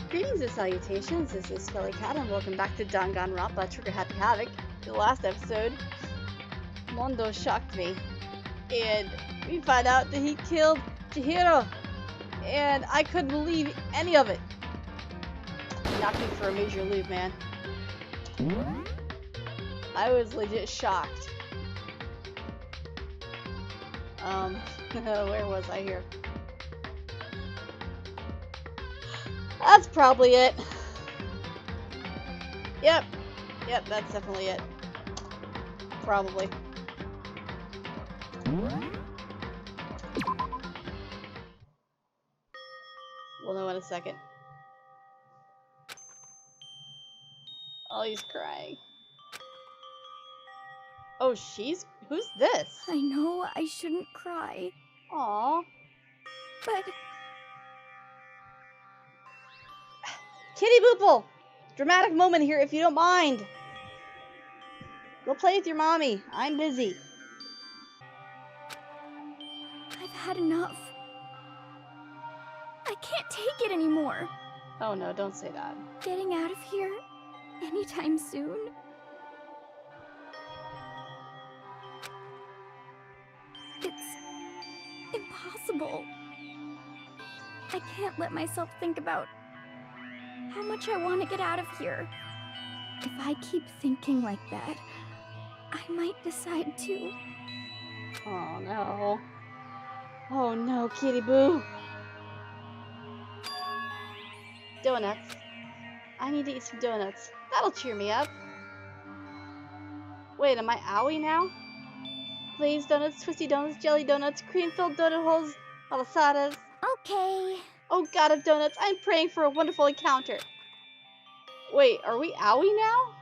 Greetings and salutations, this is Felicat and welcome back to Day-Danganronpa Trigger Happy Havoc. In the last episode, Mondo shocked me, and we find out that he killed Chihiro, and I couldn't believe any of it. Knocked me for a major loop, man. I was legit shocked. Where was I here? That's probably it. Yep, that's definitely it. Probably. We'll know in a second. Oh, he's crying. Oh, who's this? I know I shouldn't cry. Aww. But... Kitty Boople! Dramatic moment here if you don't mind. Go play with your mommy. I'm busy. I've had enough. I can't take it anymore. Oh no, don't say that. Getting out of here anytime soon. It's impossible. I can't let myself think about how much I want to get out of here. If I keep thinking like that, I might decide to. Oh no. Oh no, Kitty Boo. Donuts. I need to eat some donuts. That'll cheer me up. Wait, am I owie now? Glazed donuts, twisty donuts, jelly donuts, cream-filled donut holes, malasadas. Okay. Oh god of donuts, I'm praying for a wonderful encounter. Wait, are we owie now?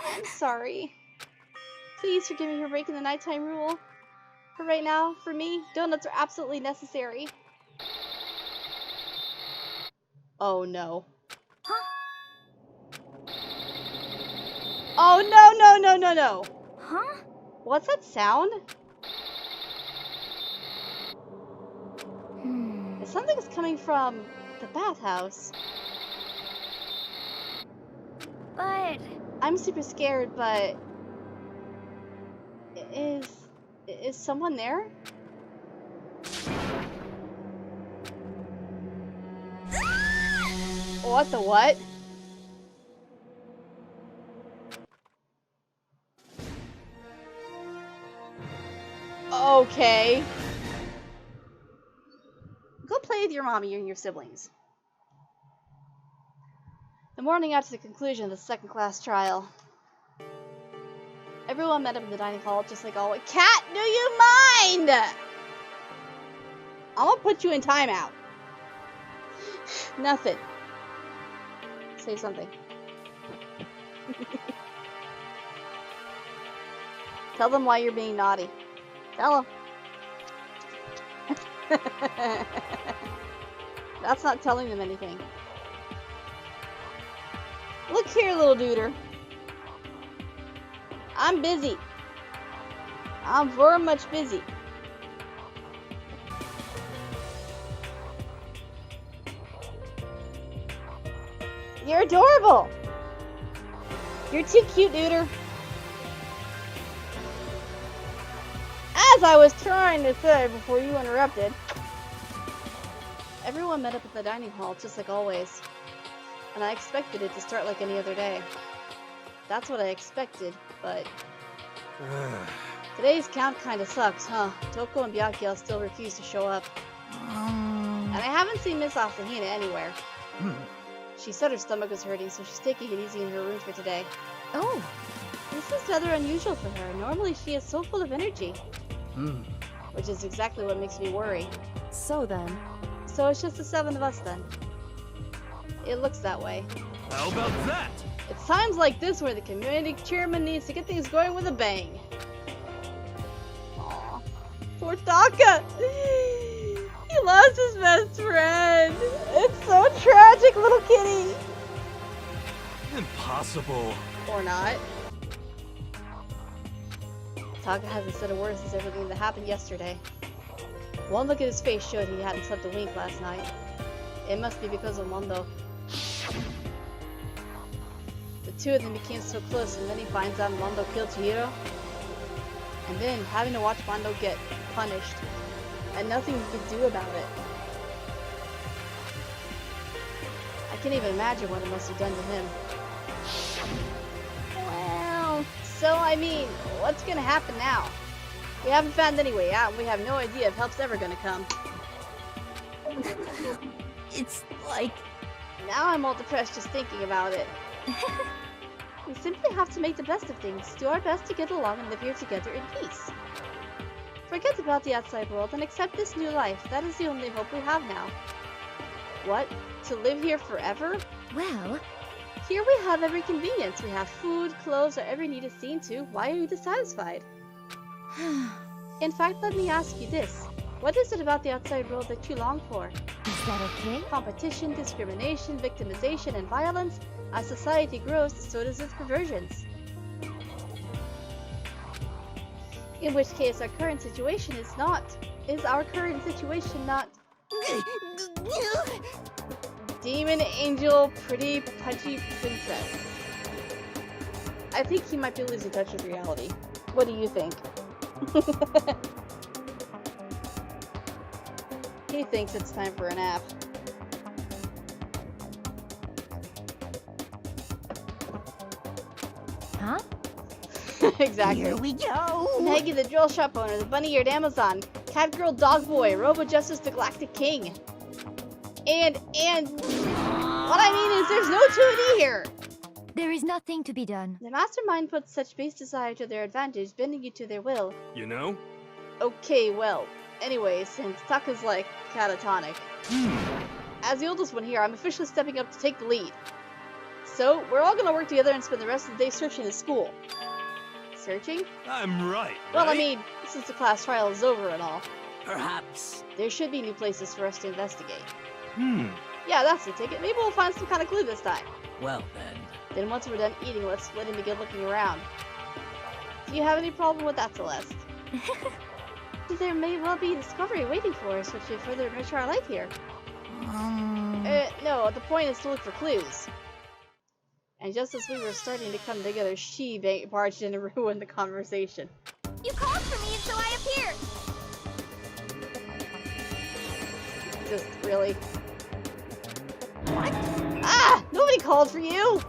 I'm sorry. Please forgive me for breaking the nighttime rule. For right now, for me, donuts are absolutely necessary. Oh no. Huh? Oh no. Huh? What's that sound? Something's coming from the bathhouse. But... I'm super scared, but... Is someone there? What the what? Okay. Go play with your mommy and your siblings. The morning after the conclusion of the second-class trial, everyone met up in the dining hall just like always. Cat, do you mind? I'm gonna put you in timeout. Nothing. Say something. Tell them why you're being naughty. Tell them. That's not telling them anything. Look here, little duder. I'm busy. I'm very much busy. You're adorable. You're too cute, duder. As I was trying to say before you interrupted, everyone met up at the dining hall just like always, and I expected it to start like any other day. That's what I expected, but today's count kinda sucks, huh? Toko and Byakuya still refuse to show up. And I haven't seen Miss Asahina anywhere. She said her stomach was hurting, so she's taking it easy in her room for today. Oh. This is rather unusual for her. Normally she is so full of energy. Which is exactly what makes me worry. So then. So it's just the 7 of us then. It looks that way. How about that? It's times like this where the community chairman needs to get things going with a bang. Aw. Poor Taka! He lost his best friend! It's so tragic, little kitty! Impossible. Or not. Taka hasn't said a word since everything that happened yesterday. One look at his face showed he hadn't slept a wink last night. It must be because of Mondo. The two of them became so close, and then he finds out Mondo killed Chihiro. And then having to watch Mondo get punished, and nothing he could do about it. I can't even imagine what it must have done to him. Well, so I mean, what's gonna happen now? We haven't found any way out, and we have no idea if help's ever gonna come. It's like... Now I'm all depressed just thinking about it. We simply have to make the best of things, do our best to get along and live here together in peace. Forget about the outside world and accept this new life. That is the only hope we have now. What? To live here forever? Well... Here we have every convenience. We have food, clothes, our every need is seen to. Why are you dissatisfied? In fact, let me ask you this. What is it about the outside world that you long for? Is that okay? Competition, discrimination, victimization, and violence. As society grows, so does its perversions. In which case, our current situation is not... Is our current situation not... Demon, angel, pretty, punchy princess. I think he might be losing touch with reality. What do you think? He thinks it's time for a nap. Huh? Exactly. Here we go! Maggie the drill shop owner, the bunny-eared Amazon, cat girl dog boy, Robo Justice the Galactic King. And what I mean is there's no 2D here! There is nothing to be done. The mastermind puts such base desire to their advantage, bending you to their will. You know? Okay, well, anyway, since Taka's like catatonic, as the oldest one here, I'm officially stepping up to take the lead. So, we're all gonna work together and spend the rest of the day searching the school. Searching? I'm right. Well, I right? mean, since the class trial is over and all, Perhaps. there should be new places for us to investigate. Yeah, that's the ticket. Maybe we'll find some kind of clue this time. Well then. Then once we're done eating, let's split and begin looking around. Do you have any problem with that, Celeste? There may well be a discovery waiting for us, which should further enrich our life here. No, the point is to look for clues. And just as we were starting to come together, she barged in and ruined the conversation. You called for me, so I appeared! Just really. What? Ah! Nobody called for you!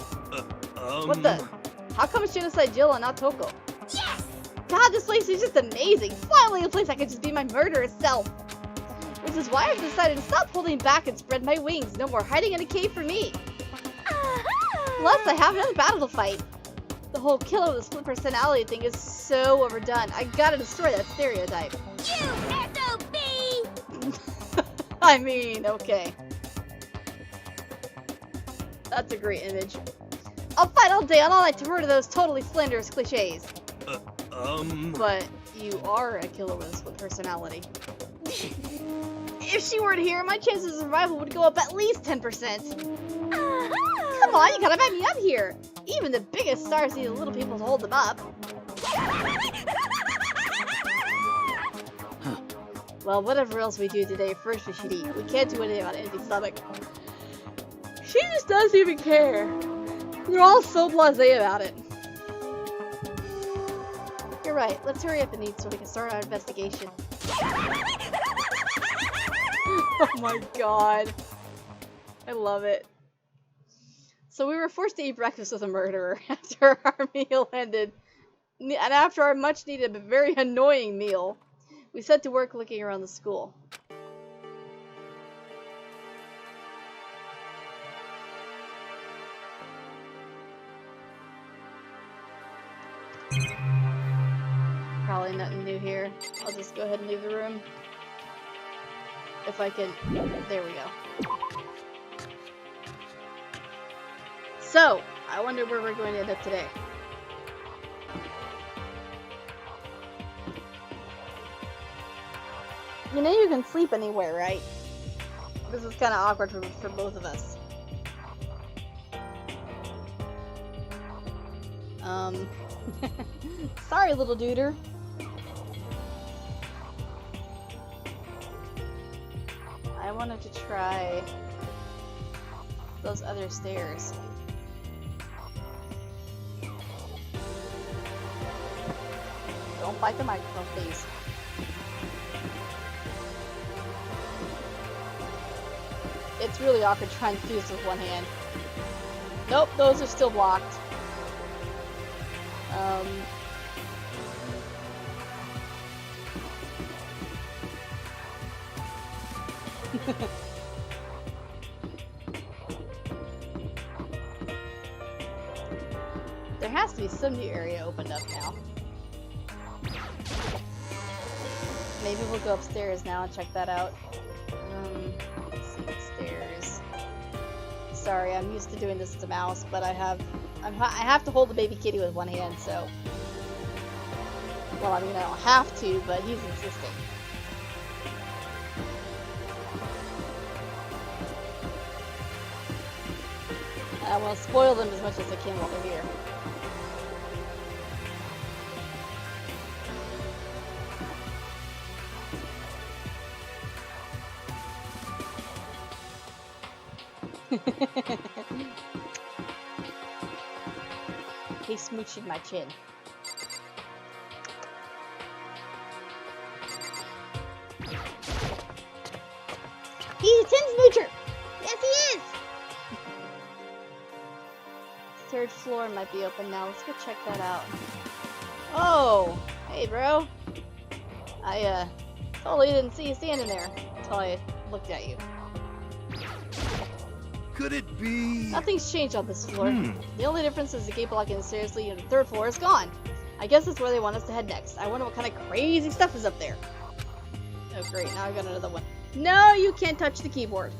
What the? Um, How come it's Genocide Jill and not Toko? Yes! God, this place is just amazing! Finally a place I can just be my murderous self! Which is why I've decided to stop holding back and spread my wings. No more hiding in a cave for me! Plus, I have another battle to fight. The whole killer with a split personality thing is so overdone. I gotta destroy that stereotype. You SOB! I mean, okay. That's a great image. I'll fight all day and all night to murder those totally slanderous cliches. But you are a killer with a split personality. If she weren't here, my chances of survival would go up at least 10%. Come on, you gotta back me up here. Even the biggest stars need the little people to hold them up. Well, whatever else we do today, first we should eat. We can't do anything on an empty stomach. She just doesn't even care. We're all so blasé about it. You're right. Let's hurry up and eat so we can start our investigation. Oh my god. I love it. So we were forced to eat breakfast with a murderer after our meal ended. And after our much needed but very annoying meal, we set to work looking around the school. Probably nothing new here. I'll just go ahead and leave the room. If I can... There we go. So, I wonder where we're going to end up today. You know you can sleep anywhere, right? This is kind of awkward for both of us. Sorry, little duder. I wanted to try those other stairs. Don't bite the microphone, please. It's really awkward trying to do this with one hand. Nope, those are still blocked. There has to be some new area opened up now. Maybe we'll go upstairs now and check that out. Let's see, upstairs. Sorry, I'm used to doing this as a mouse, but I have to hold the baby kitty with one hand, so. Well, I mean, I don't have to, but he's insisting. I want to spoil them as much as I can while they're here. He's smooching my chin. He's a chin smoocher! Yes, he is! Third floor might be open now. Let's go check that out. Oh! Hey, bro! I, totally didn't see you standing there until I looked at you. Could it be? Nothing's changed on this floor. The only difference is the gate blocking the stairs leading to the third floor is gone. I guess that's where they want us to head next. I wonder what kind of crazy stuff is up there. Oh great, now I got another one. No, you can't touch the keyboard.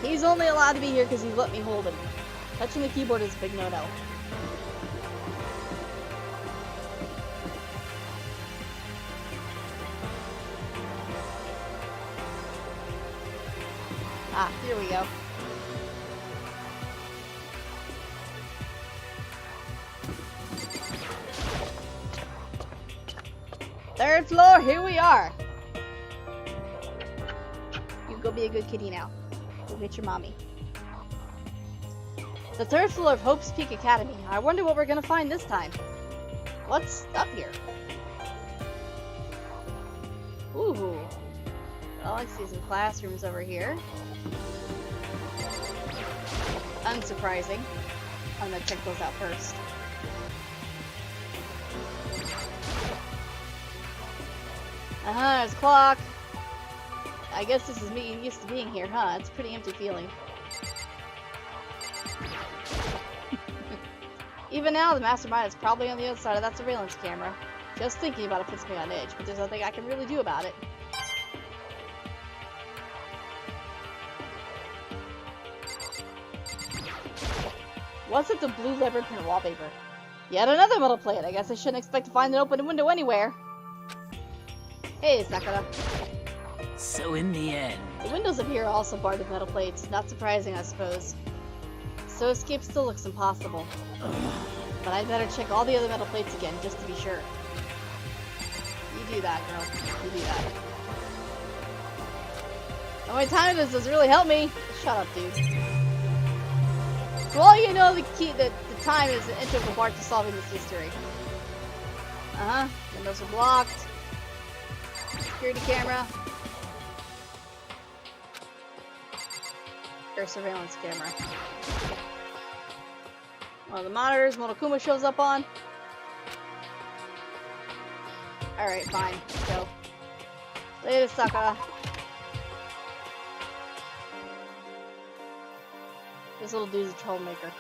He's only allowed to be here because he let me hold him. Touching the keyboard is a big no-no. Ah, here we go. Third floor, here we are. You go be a good kitty now. Go get your mommy. The third floor of Hope's Peak Academy. I wonder what we're gonna find this time. What's up here? Ooh. Oh, I see some classrooms over here. Unsurprising. I'm gonna check those out first. There's a clock. I guess this is me used to being here, huh? It's a pretty empty feeling. Even now, the mastermind is probably on the other side of that surveillance camera. Just thinking about it puts me on edge, but there's nothing I can really do about it. What's with the blue leopard print wallpaper? Yet another metal plate. I guess I shouldn't expect to find an open window anywhere. Hey, Sakura. So in the end... The windows up here are also barred with metal plates. Not surprising, I suppose. So escape still looks impossible. But I'd better check all the other metal plates again, just to be sure. You do that, girl. You do that. Oh, my time does really help me. Shut up, dude. For all you know, the time is an integral part to solving this mystery. Windows are blocked. Security camera. Or surveillance camera. One of the monitors Monokuma shows up on. Alright, fine. Let's go. Later, Sakura. This little dude's a troublemaker.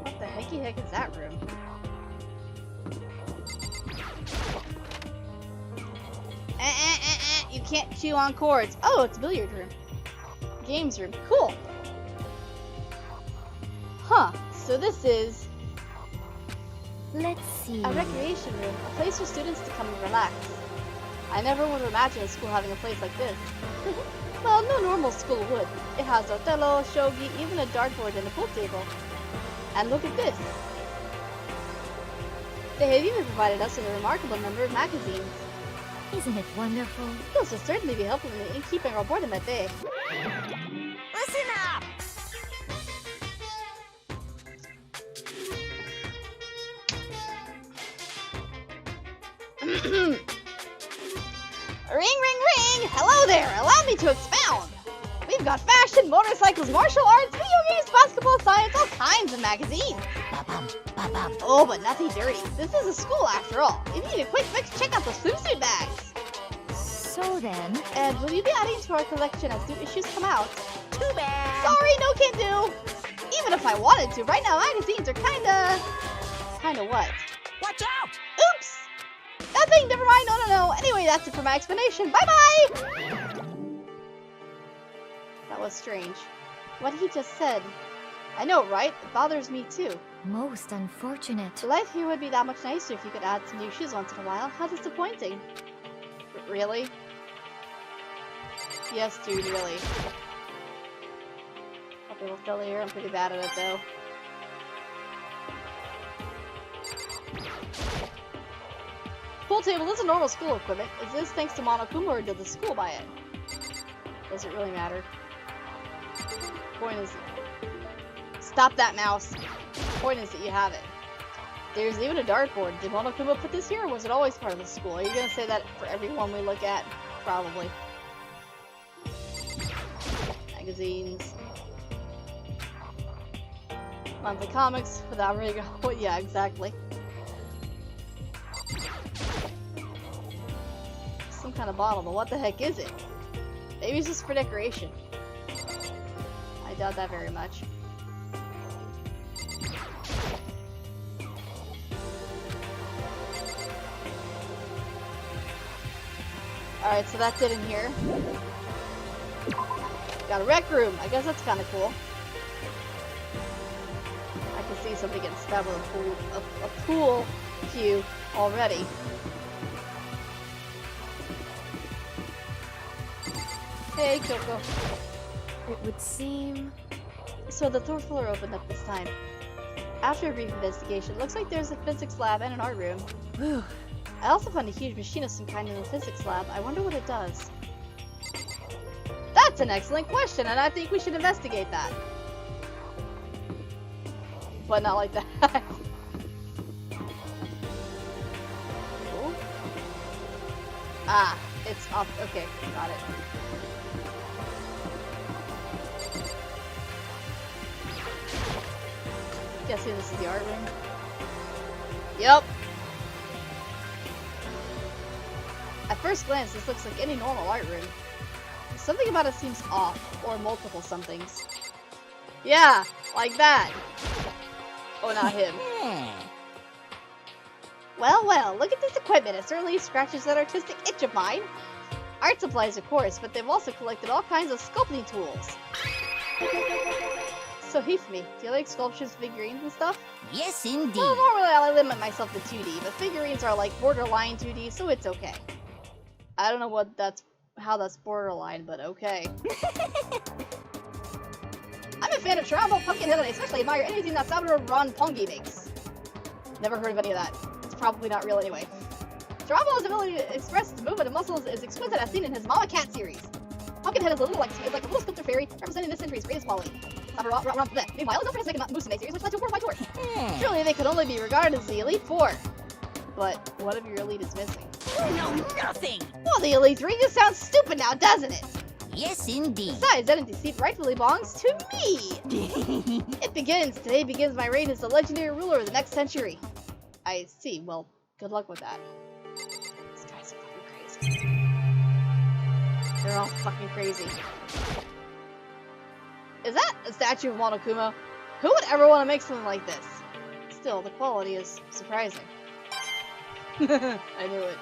What the heck is that room? You can't chew on cords. Oh, it's a billiard room. Games room. Cool. Huh. So this is... Let's see. A recreation room. A place for students to come and relax. I never would have imagined a school having a place like this. Well, no normal school would. It has Othello, shogi, even a dartboard and a pool table. And look at this. They have even provided us with a remarkable number of magazines. Isn't it wonderful? This will certainly be helpful in keeping our boredom at bay. Listen up! Ring, ring, ring! Hello there! Allow me to expound! We've got fashion, motorcycles, martial arts, video games, basketball, science, all kinds of magazines. Ba-bum, ba-bum. Oh, but nothing dirty. This is a school after all. If you need a quick fix, check out the swimsuit bags. So then... And will you be adding to our collection as new issues come out? Too bad. Sorry, no can do. Even if I wanted to, right now magazines are kinda what? Watch out! Oops! Nothing, never mind, no. Anyway, that's it for my explanation. Bye-bye! That was strange. What he just said. I know, right? It bothers me too. Most unfortunate. Life here would be that much nicer if you could add some new shoes once in a while. How disappointing. Really? Yes, dude, really. Okay, we'll fill here. I'm pretty bad at it, though. Pool table is a normal school equipment. Is this thanks to Monokuma or did the school buy it? Does it really matter? Point is... Stop that, mouse! Point is that you have it. There's even a dartboard. Did Monokuma put this here or was it always part of the school? Are you gonna say that for everyone we look at? Probably. Magazines. Monthly comics without really going. Yeah, exactly. Some kind of bottle, but what the heck is it? Maybe it's just for decoration. I doubt that very much. Alright, so that's it in here. Got a rec room. I guess that's kind of cool. I can see somebody getting stabbed with a pool cue already. Hey, Kyoko. It would seem... So the third floor opened up this time. After a brief investigation, looks like there's a physics lab and an art room. Whew. I also found a huge machine of some kind in the physics lab. I wonder what it does. That's an excellent question, and I think we should investigate that. But not like that. Cool. Ah, it's up. Okay, got it. Guessing this is the art room. Yep. At first glance, this looks like any normal art room. Something about it seems off, or multiple somethings. Yeah, like that. Oh, not him. Well, look at this equipment. It certainly scratches that artistic itch of mine. Art supplies, of course, but they've also collected all kinds of sculpting tools. So, Hifumi, do you like sculptures, figurines, and stuff? Yes, indeed. Well, normally I limit myself to 2D, but figurines are like borderline 2D, so it's okay. I don't know how that's borderline, but okay. I'm a fan of Charabo, Pumpkinhead, and I especially admire anything that Salvador Ron Pongi makes. Never heard of any of that. It's probably not real anyway. Charabo's ability to express its movement and muscles is exquisite as seen in his Mama Cat series. Pumpkinhead is like a little sculptor fairy representing this century's greatest quality. Meanwhile, it's known for his Mega Musume series, which led to a worldwide tour. Surely they could only be regarded as the Elite Four. But what if your Elite is missing? No, nothing. Well, the Elite Three just sounds stupid now, doesn't it? Yes, indeed. Besides, that deceit rightfully belongs to me. Today begins my reign as the legendary ruler of the next century. I see. Well, good luck with that. These guys are fucking crazy. They're all fucking crazy. Is that a statue of Monokuma? Who would ever want to make something like this? Still, the quality is surprising. I knew it.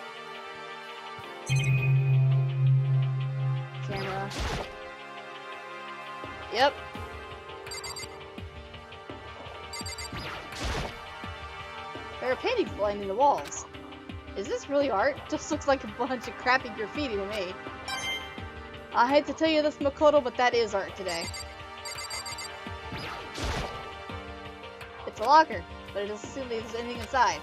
Camera. Yep. There are paintings lining the walls. Is this really art? Just looks like a bunch of crappy graffiti to me. I hate to tell you this, Makoto, but that is art today. It's a locker, but it doesn't seem like there's anything inside.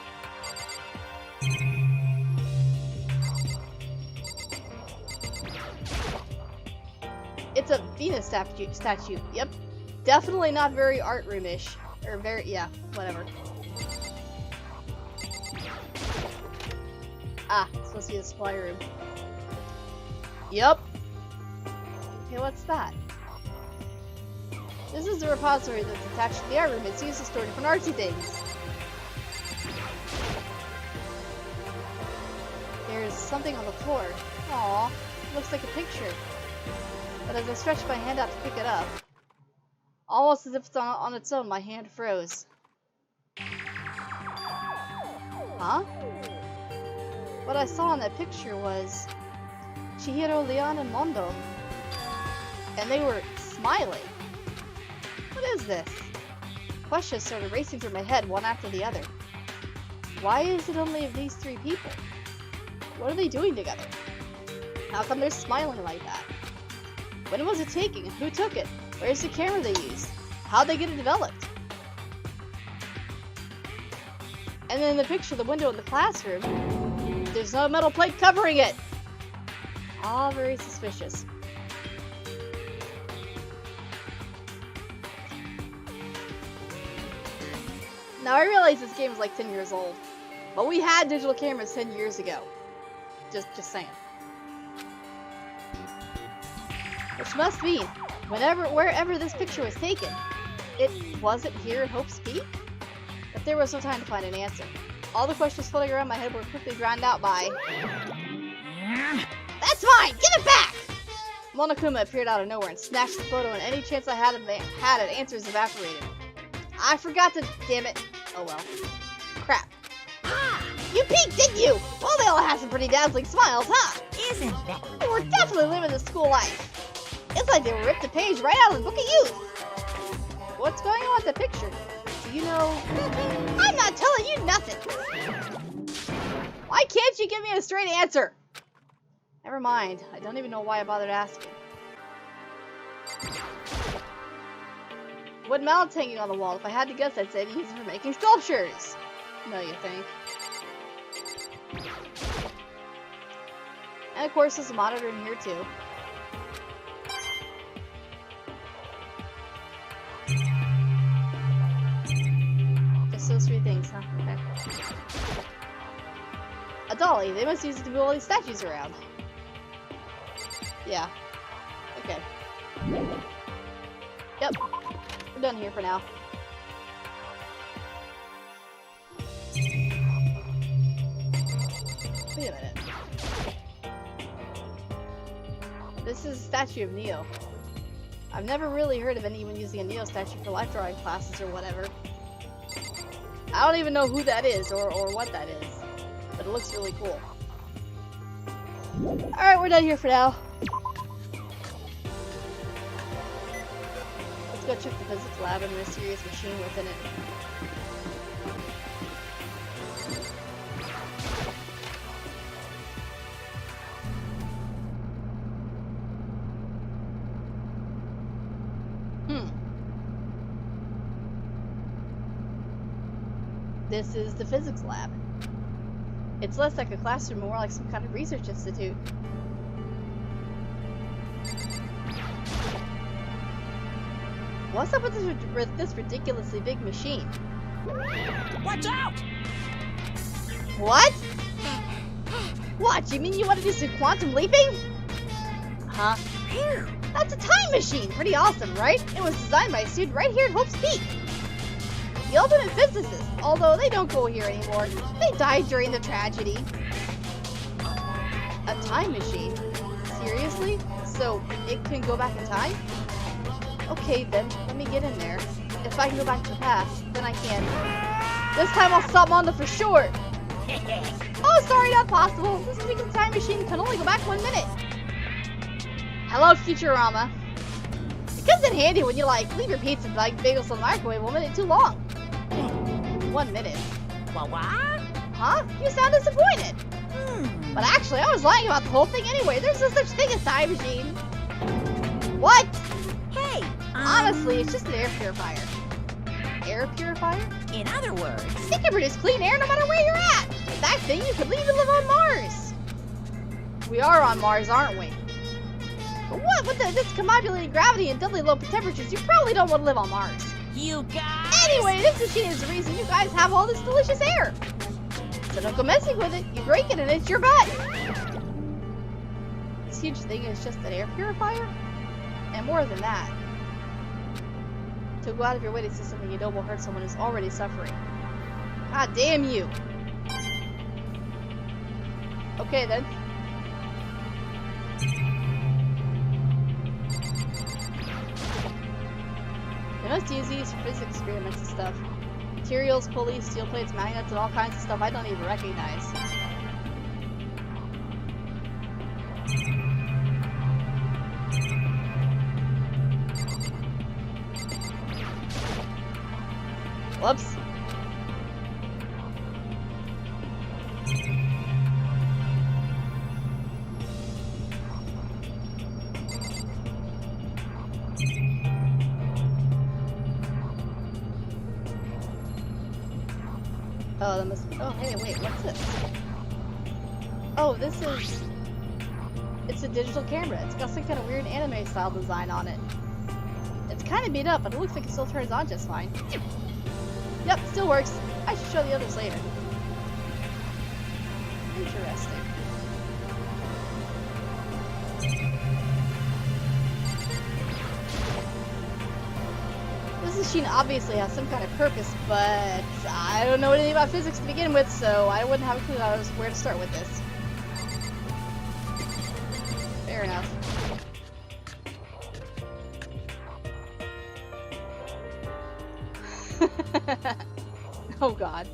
It's a Venus statue. Yep. Definitely not very art roomish. Or very, yeah, whatever. Ah, it's supposed to be the supply room. Yep. Okay, what's that? This is the repository that's attached to the art room. It's used to store different artsy things. There's something on the floor. Aww, looks like a picture. But as I stretched my hand out to pick it up, almost as if it's on its own, my hand froze. Huh? What I saw in that picture was Chihiro, Leon, and Mondo. And they were smiling. What is this? Questions started racing through my head, one after the other. Why is it only of these three people? What are they doing together? How come they're smiling like that? When was it taken? Who took it? Where's the camera they used? How'd they get it developed? And then in the picture of the window in the classroom, there's no metal plate covering it. All very suspicious. Now I realize this game is like 10 years old, but we had digital cameras 10 years ago. Just saying. Which must mean, wherever this picture was taken, it wasn't here at Hope's Peak? But there was no time to find an answer. All the questions floating around my head were quickly drowned out by... That's mine! Give it back! Monokuma appeared out of nowhere and snatched the photo, and any chance I had at answers evaporated. I forgot to... Damn it. Oh well. Crap. You peeked, didn't you? Well, they all have some pretty dazzling smiles, huh? Isn't that? They were definitely living the school life. It's like they ripped a page right out of the Book of Youth. What's going on with the picture? Do you know? I'm not telling you nothing. Why can't you give me a straight answer? Never mind. I don't even know why I bothered asking. Wood mallets hanging on the wall. If I had to guess, I'd say these are for making sculptures. No, you think? And of course, there's a monitor in here too. Just those three things, huh? Okay. A dolly. They must use it to move all these statues around. Yeah. Okay. Yep. We're done here for now. Wait a minute. This is a statue of Neo. I've never really heard of anyone using a Neo statue for life drawing classes or whatever. I don't even know who that is or what that is. But it looks really cool. Alright, we're done here for now. Let's go check the physics lab and the mysterious machine within it. This is the physics lab. It's less like a classroom, more like some kind of research institute. What's up with this ridiculously big machine? Watch out! What? What? You mean you want to do some quantum leaping? Huh? That's a time machine! Pretty awesome, right? It was designed by a student right here at Hope's Peak. The ultimate physicist, although they don't go here anymore. They died during the tragedy. A time machine? Seriously? So it can go back in time? Okay then, let me get in there. If I can go back to the past, then I can. This time I'll stop Mondo for sure. Oh, sorry, not possible. This freaking time machine can only go back 1 minute. Hello, Futurama. It comes in handy when you leave your pizza and bagels in the microwave 1 minute too long. 1 minute. What? Huh? You sound disappointed. But actually, I was lying about the whole thing anyway. There's no such thing as time machine. What? Hey, Honestly, it's just an air purifier. Air purifier? in other words, It can produce clean air no matter where you're at. With that thing, you could even live on Mars. We are on Mars, aren't we? What? With this combobulated gravity and deadly low temperatures, you probably don't want to live on Mars. You guys! Anyway, this machine is the reason you guys have all this delicious air. So don't go messing with it. You break it and it's your butt. This huge thing is just an air purifier? And more than that, to go out of your way to say something you know will hurt someone who's already suffering. God damn you. Okay then. They must use these for physics experiments and stuff. Materials, pulleys, steel plates, magnets, and all kinds of stuff I don't even recognize. Whoops. Oh, that must be. Oh, hey, wait, what's this? Oh, this is. It's a digital camera. It's got some kind of weird anime style design on it. It's kind of beat up, but it looks like it still turns on just fine. Yep, still works. I should show the others later. Interesting. This machine obviously has some kind of purpose, but I don't know anything about physics to begin with, so I wouldn't have a clue where to start with this. Fair enough. Oh god.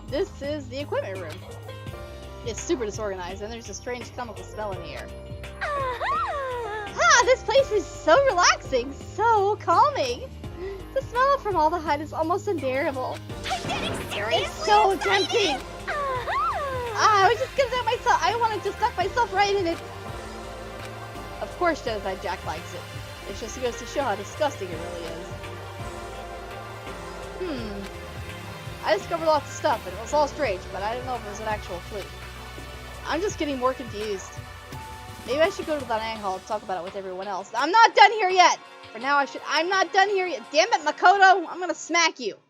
This is the equipment room. It's super disorganized and there's a strange chemical smell in the air. Ah, this place is so relaxing, so calming. The smell from all the hide is almost unbearable. I'm getting seriously It's so excited. tempting. I was just gonna say myself, I wanted to stuck myself right in it. Of course Genocide Jack likes it. It just goes to show how disgusting it really is. I discovered lots of stuff, and it was all strange, but I don't know if it was an actual fluke. I'm just getting more confused. Maybe I should go to the dining hall and talk about it with everyone else. I'm not done here yet! For now, I'm not done here yet. Damn it, Makoto! I'm gonna smack you!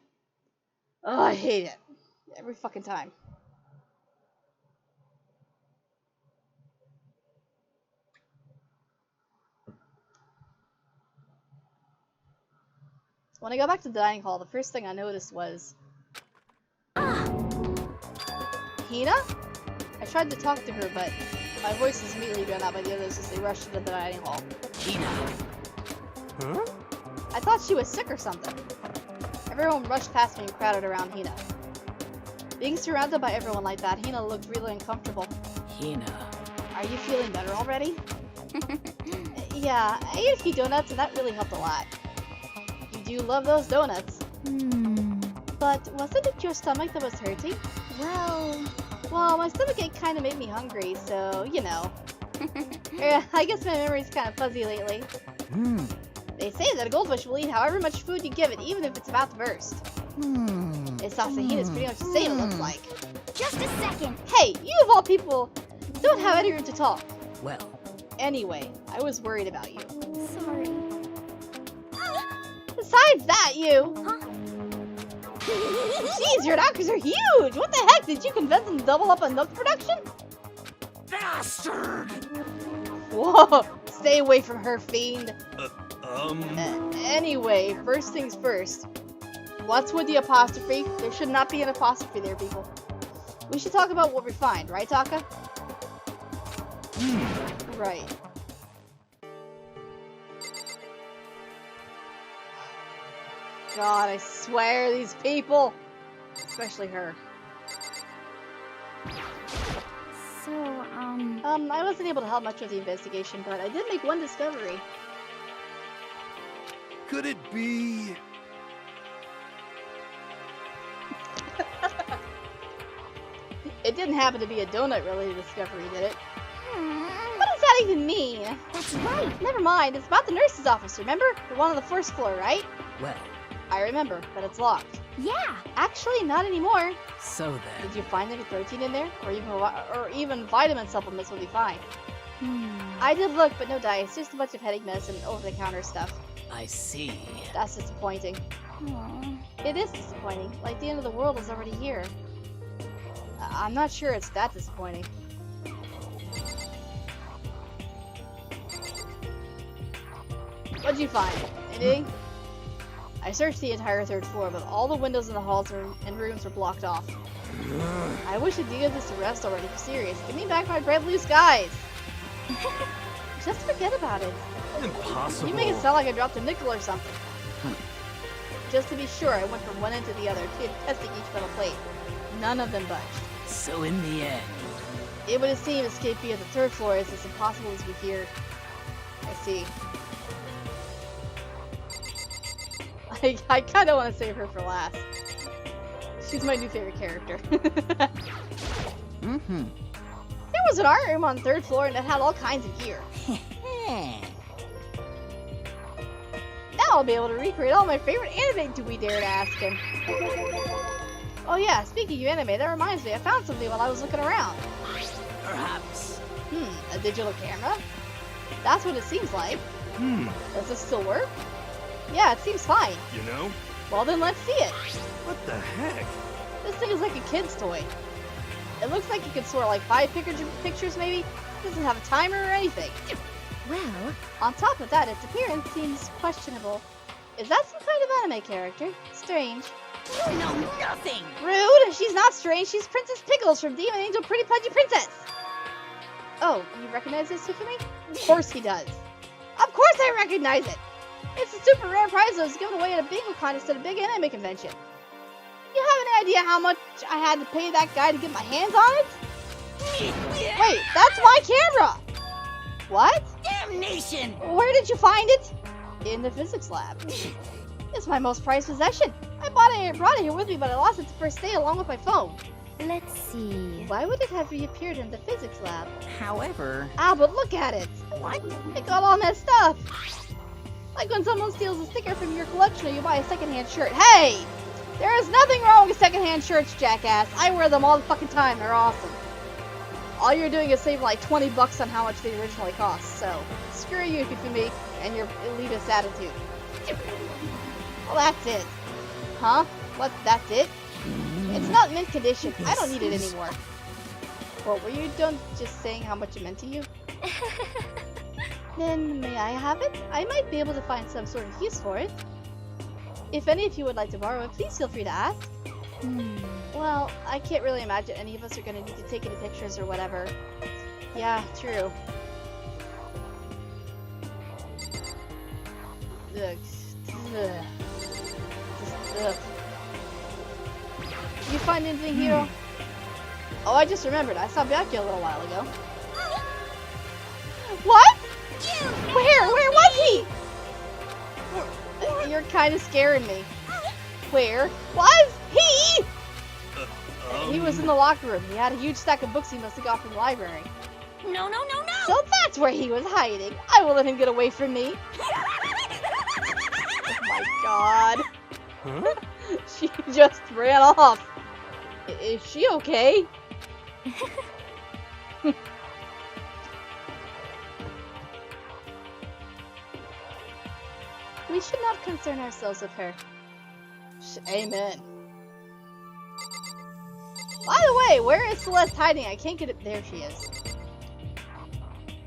Oh, I hate it. Every fucking time. When I got back to the dining hall, the first thing I noticed was... Hina? I tried to talk to her, but my voice was immediately drowned out by the others as they rushed into the dining hall. Hina. Huh? I thought she was sick or something. Everyone rushed past me and crowded around Hina. Being surrounded by everyone like that, Hina looked really uncomfortable. Hina. Are you feeling better already? Yeah, I ate a few donuts and that really helped a lot. You do love those donuts. But wasn't it your stomach that was hurting? Well, my stomachache kind of made me hungry, so, you know. I guess my memory's kind of fuzzy lately. They say that a goldfish will eat however much food you give it, even if it's about to burst. It's Hina's pretty much the same, it looks like. Just a second. Hey, you of all people don't have any room to talk. Well. Anyway, I was worried about you. Sorry. Besides that, you... Huh? Jeez, your knockers are huge! What the heck? Did you convince them to double up on Nook production? Bastard! Whoa! Stay away from her, fiend. Anyway, first things first. What's with the apostrophe? There should not be an apostrophe there, people. We should talk about what we find, right, Taka? Right. God, I swear, these people! Especially her. So, I wasn't able to help much with the investigation, but I did make one discovery. Could it be? It didn't happen to be a donut-related discovery, did it? hmm. What does that even mean? That's right. Never mind, it's about the nurse's office, remember? The one on the first floor, right? Well. I remember, but it's locked. Yeah. Actually, not anymore. So then. Did you find any protein in there? Or even vitamin supplements will be fine. I did look, but no dice. Just a bunch of headache medicine and over-the-counter stuff. I see. That's disappointing. Aw. It is disappointing. Like the end of the world is already here. I'm not sure it's that disappointing. What'd you find? Anything? I searched the entire 3rd floor, but all the windows in the halls and rooms were blocked off. I wish I'd give this a rest already, for serious. Give me back my bright blue skies! Just forget about it. Impossible. You make it sound like I dropped a nickel or something. Just to be sure, I went from one end to the other, testing each metal plate. None of them budged. So in the end, It would seem escape via the 3rd floor is as impossible as we feared. I see. I kind of want to save her for last. She's my new favorite character. mm-hmm. There was an art room on the 3rd floor and it had all kinds of gear. Now I'll be able to recreate all my favorite anime. Do we dare to ask him? Oh yeah, speaking of anime, that reminds me, I found something while I was looking around. Perhaps. A digital camera? That's what it seems like. Does this still work? Yeah, it seems fine. You know? Well then, let's see it. What the heck? This thing is like a kid's toy. It looks like you can store like 5 pictures maybe. It doesn't have a timer or anything. Well, On top of that, its appearance seems questionable. Is that some kind of anime character? Strange. You know nothing! Rude! She's not strange, she's Princess Pickles from Demon Angel Pretty Pudgy Princess! Oh, you recognize this for me? Of course he does. Of course I recognize it! It's a super rare prize that was given away at a bingo contest at a big anime convention. You have any idea how much I had to pay that guy to get my hands on it? Wait, that's my camera! What? Damnation! Where did you find it? In the physics lab. It's my most prized possession. I brought it here with me, but I lost it the first day along with my phone. let's see. Why would it have reappeared in the physics lab? However... Ah, but look at it! What? It got all messed up! Like when someone steals a sticker from your collection or you buy a secondhand shirt. Hey! There is nothing wrong with secondhand shirts, jackass. I wear them all the fucking time. They're awesome. All you're doing is save like 20 bucks on how much they originally cost. So, screw you, Kifumi, and your elitist attitude. Well, that's it. Huh? What? That's it? It's not mint condition. I don't need it anymore. What, were you done just saying how much it meant to you? Then may I have it? I might be able to find some sort of use for it. If any of you would like to borrow it, please feel free to ask. Well, I can't really imagine any of us are going to need to take any pictures or whatever. Yeah, true. Ugh. Ugh. Just, ugh. Did you find anything, Hiro? Oh, I just remembered. I saw Byakuya a little while ago. What? Where? Where was he? You're kind of scaring me. Where was he? He was in the locker room. He had a huge stack of books he must have got from the library. No, no, no, no! So that's where he was hiding. I will let him get away from me. Oh my god. Huh? She just ran off. Is she okay? We should not concern ourselves with her. Amen. By the way, where is Celeste hiding? I can't get it. There she is.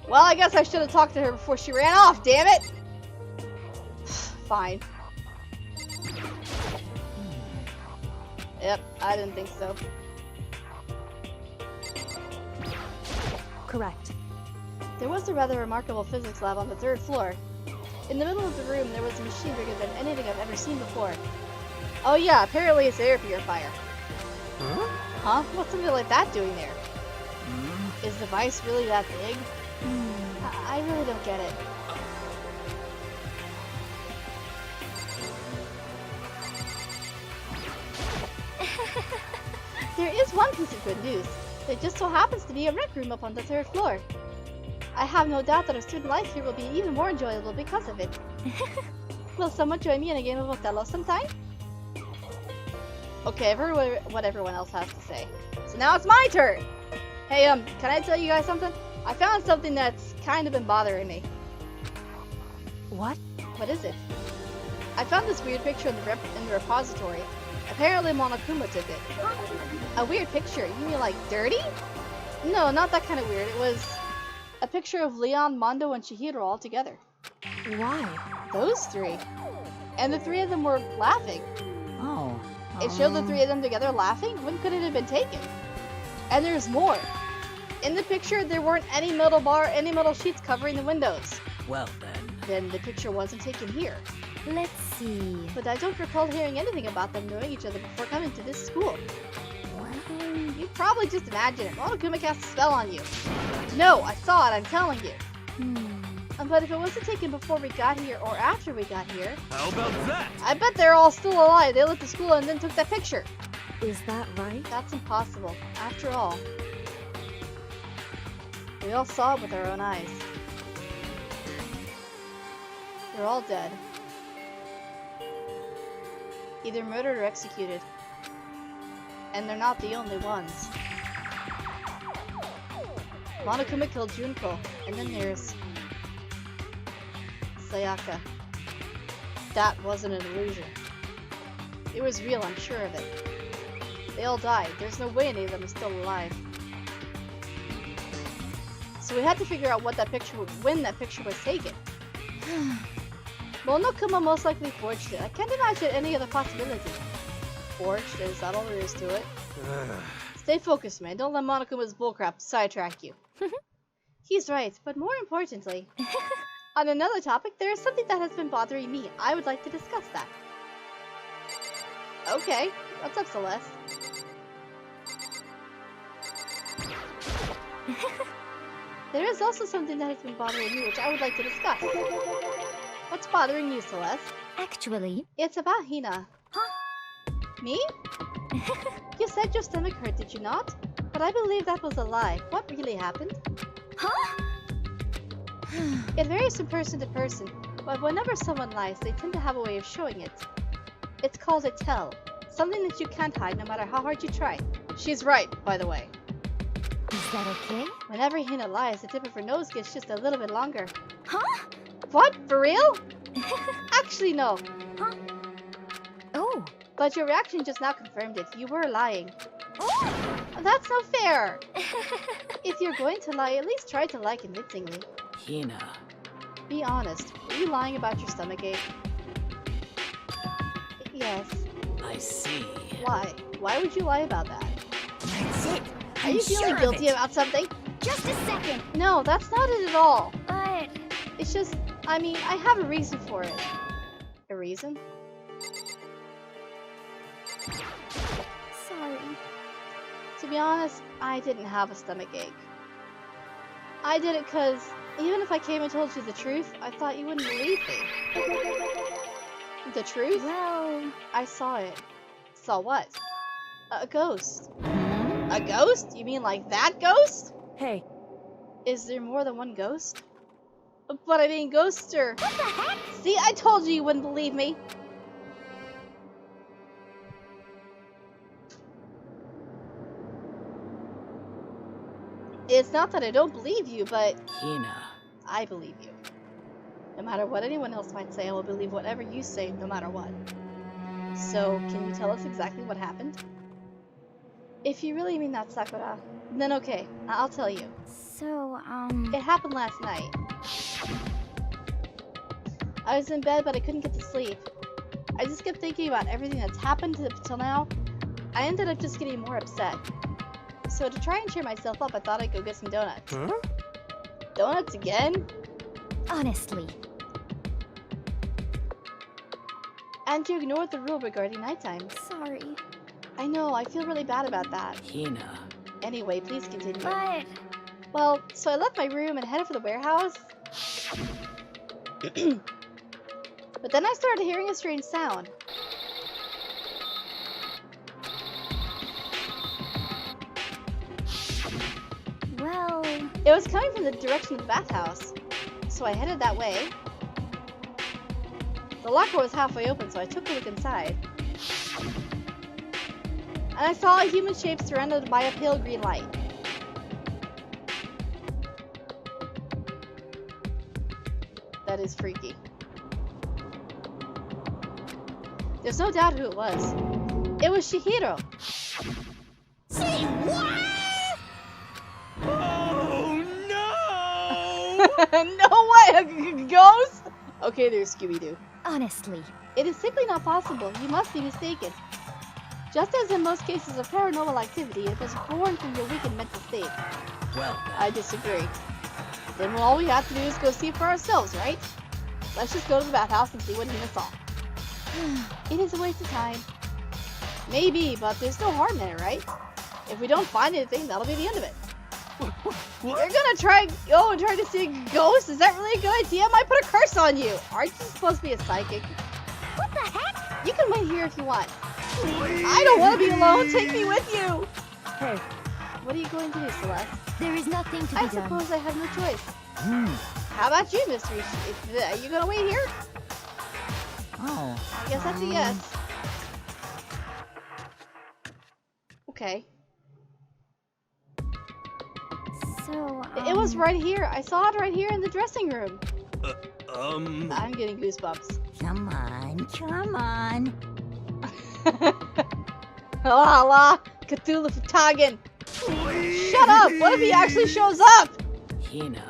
Well, I guess I should have talked to her before she ran off, damn it! Fine. Yep, I didn't think so. Correct. There was a rather remarkable physics lab on the 3rd floor. In the middle of the room, there was a machine bigger than anything I've ever seen before. Oh yeah, apparently it's an air purifier. Huh? Huh? What's something like that doing there? Is the device really that big? I really don't get it. There is one piece of good news. There just so happens to be a rec room up on the 3rd floor. I have no doubt that our student life here will be even more enjoyable because of it. Will someone join me in a game of Othello sometime? Okay, I've heard what everyone else has to say. So now it's my turn! Hey, can I tell you guys something? I found something that's kind of been bothering me. What? What is it? I found this weird picture in the repository. Apparently Monokuma took it. A weird picture? You mean like dirty? No, not that kind of weird. It was a picture of Leon, Mondo, and Chihiro all together. Why? Those three. And the three of them were laughing. Oh. It showed the three of them together laughing? When could it have been taken? And there's more. In the picture, there weren't any metal sheets covering the windows. Well then. Then the picture wasn't taken here. Let's see. But I don't recall hearing anything about them knowing each other before coming to this school. Well, You probably just imagine it. Monokuma cast a spell on you. No, I saw it, I'm telling you. But if it wasn't taken before we got here or after we got here, How about that? I bet they're all still alive. They left the school and then took that picture. is that right? That's impossible. After all, we all saw it with our own eyes. They're all dead. Either murdered or executed. And they're not the only ones. Monokuma killed Junko, and then there's Sayaka. That wasn't an illusion. It was real, I'm sure of it. They all died. There's no way any of them is still alive. So we had to figure out when that picture was taken. Monokuma most likely forged it. I can't imagine any other possibility. Forged? Is that all there is to it? Stay focused, man. Don't let Monokuma's bullcrap sidetrack you. He's right, but more importantly, on another topic, there is something that has been bothering me. I would like to discuss that. Okay, what's up, Celeste? There is also something that has been bothering me, which I would like to discuss. What's bothering you, Celeste? Actually, It's about Hina. Huh? Me? You said your stomach hurt, did you not? But I believe that was a lie. What really happened? huh? It varies from person to person, but whenever someone lies, they tend to have a way of showing it. It's called a tell. Something that you can't hide no matter how hard you try. She's right, by the way. Is that okay? Whenever Hina lies, the tip of her nose gets just a little bit longer. Huh? What? For real? Actually, no. Oh. But your reaction just now confirmed it. You were lying. Oh. That's not fair. If you're going to lie, at least try to lie convincingly. Hina. Be honest. Were you lying about your stomachache? Yes. I see. Why? Why would you lie about that? That's it. Are you feeling guilty about something? Just a second. No, that's not it at all. But It's just, I mean, I have a reason for it. A reason? sorry. To be honest, I didn't have a stomachache. I did it because even if I came and told you the truth, I thought you wouldn't believe me. The truth? Well, I saw it. Saw what? A ghost. A ghost? You mean like that ghost? hey. Is there more than one ghost? But I mean, ghosts are... What the heck? See, I told you wouldn't believe me. It's not that I don't believe you, but Hina. I believe you. No matter what anyone else might say, I will believe whatever you say, no matter what. So, can you tell us exactly what happened? If you really mean that, Sakura, then okay, I'll tell you. So, It happened last night. I was in bed, but I couldn't get to sleep. I just kept thinking about everything that's happened up till now. I ended up just getting more upset. So to try and cheer myself up, I thought I'd go get some donuts. Huh? Donuts again? honestly. And you ignored the rule regarding nighttime. Sorry. I know, I feel really bad about that. Hina. Anyway, please continue. But Well, so I left my room and headed for the warehouse. But then I started hearing a strange sound. well, It was coming from the direction of the bathhouse. So I headed that way. The locker was halfway open, so I took a look inside. And I saw a human shape surrounded by a pale green light. That is freaky. There's no doubt who it was. It was Chihiro. Say what? Oh no! No way! A ghost? Okay, there's Scooby-Doo. Honestly. It is simply not possible. You must be mistaken. Just as in most cases of paranormal activity, it was born from your weakened mental state. Well I disagree. Then all we have to do is go see it for ourselves, right? Let's just go to the bathhouse and see what Hina saw. It is a waste of time. Maybe, but there's no harm in it, right? If we don't find anything, that'll be the end of it. What? You're gonna try to see a ghost? Is that really a good idea? I might put a curse on you. Aren't you supposed to be a psychic? What the heck? You can wait here if you want. I don't want to be alone. Take me with you. Hey, What are you going to do, Celeste? there is nothing to be I done. suppose I have no choice. How about you, Mystery? Are you gonna wait here? Oh. I guess that's a yes. Okay. So, It was right here. I saw it right here in the dressing room. I'm getting goosebumps. Come on. La la, Cthulhu Futagan. Shut up! What if he actually shows up? Hina.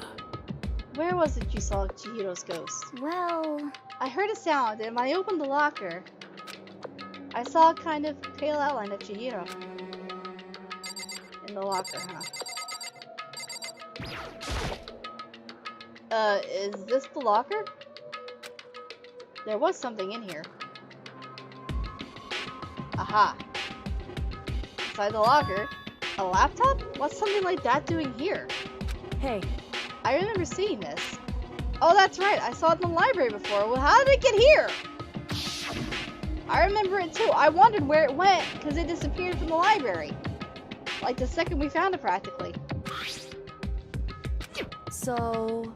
Where was it you saw Chihiro's ghost? Well, I heard a sound, and when I opened the locker, I saw a kind of pale outline of Chihiro. In the locker, huh? Is this the locker? There was something in here. Aha. Inside the locker, a laptop? What's something like that doing here? hey, I remember seeing this. Oh, that's right. I saw it in the library before. Well, how did it get here? I remember it too. I wondered where it went because it disappeared from the library. Like the second we found it, practically. so...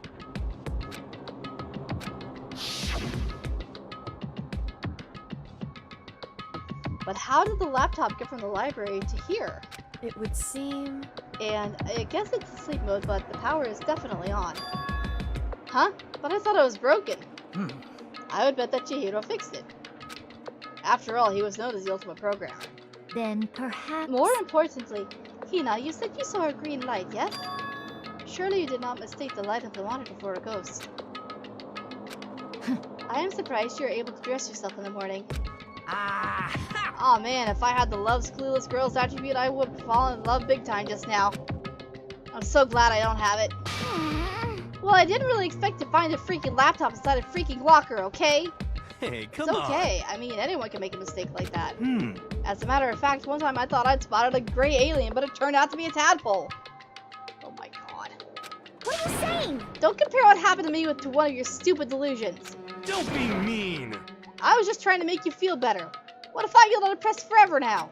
But how did the laptop get from the library to here? It would seem... And I guess it's sleep mode, but the power is definitely on. Huh? But I thought it was broken. I would bet that Chihiro fixed it. After all, he was known as the ultimate programmer. Then perhaps... More importantly, Hina, you said you saw a green light, yes? Surely you did not mistake the light of the monitor for a ghost. I am surprised you were able to dress yourself in the morning. Aw man, if I had the loves clueless girls attribute, I would have fallen in love big time just now. I'm so glad I don't have it. Well, I didn't really expect to find a freaking laptop inside a freaking locker, okay? Hey, come It's on. okay. I mean, anyone can make a mistake like that. As a matter of fact, one time I thought I'd spotted a gray alien, but it turned out to be a tadpole. Oh my god. What are you saying? Don't compare what happened to me to one of your stupid delusions. Don't be mean. I was just trying to make you feel better. What if I feel depressed forever now?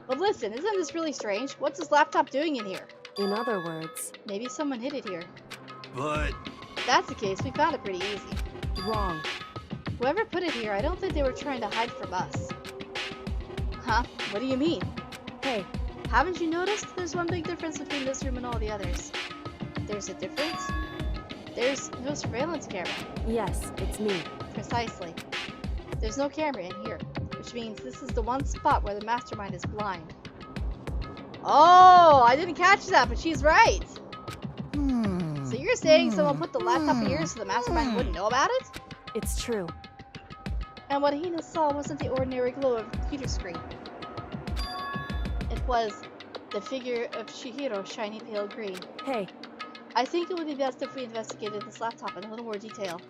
But listen, isn't this really strange? What's this laptop doing in here? In other words, Maybe someone hid it here. But If that's the case, we found it pretty easy. wrong. Whoever put it here, I don't think they were trying to hide from us. Huh? What do you mean? Hey, Haven't you noticed? There's one big difference between this room and all the others. There's a difference? There's no surveillance camera. yes, it's me. Precisely. There's no camera in here, which means this is the one spot where the mastermind is blind. Oh, I didn't catch that, but she's right. So you're saying someone put the laptop here so the mastermind wouldn't know about it? It's true. And what Hina saw wasn't the ordinary glow of a computer screen. It was the figure of Chihiro, shiny pale green. Hey, I think it would be best if we investigated this laptop in a little more detail.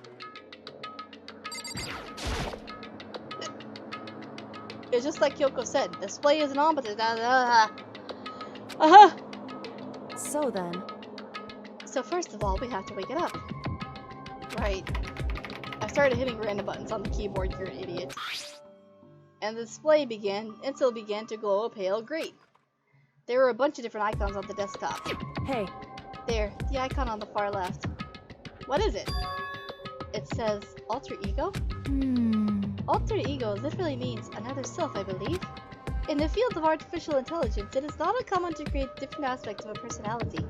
It's just like Kyoko said, display isn't on, but so then, So first of all, we have to wake it up. Right. I started hitting random buttons on the keyboard, you're an idiot. And the display instantly began to glow a pale green. There were a bunch of different icons on the desktop. hey, There, the icon on the far left. What is it? It says alter ego? Alter ego literally means another self, I believe. In the field of artificial intelligence, it is not uncommon to create different aspects of a personality.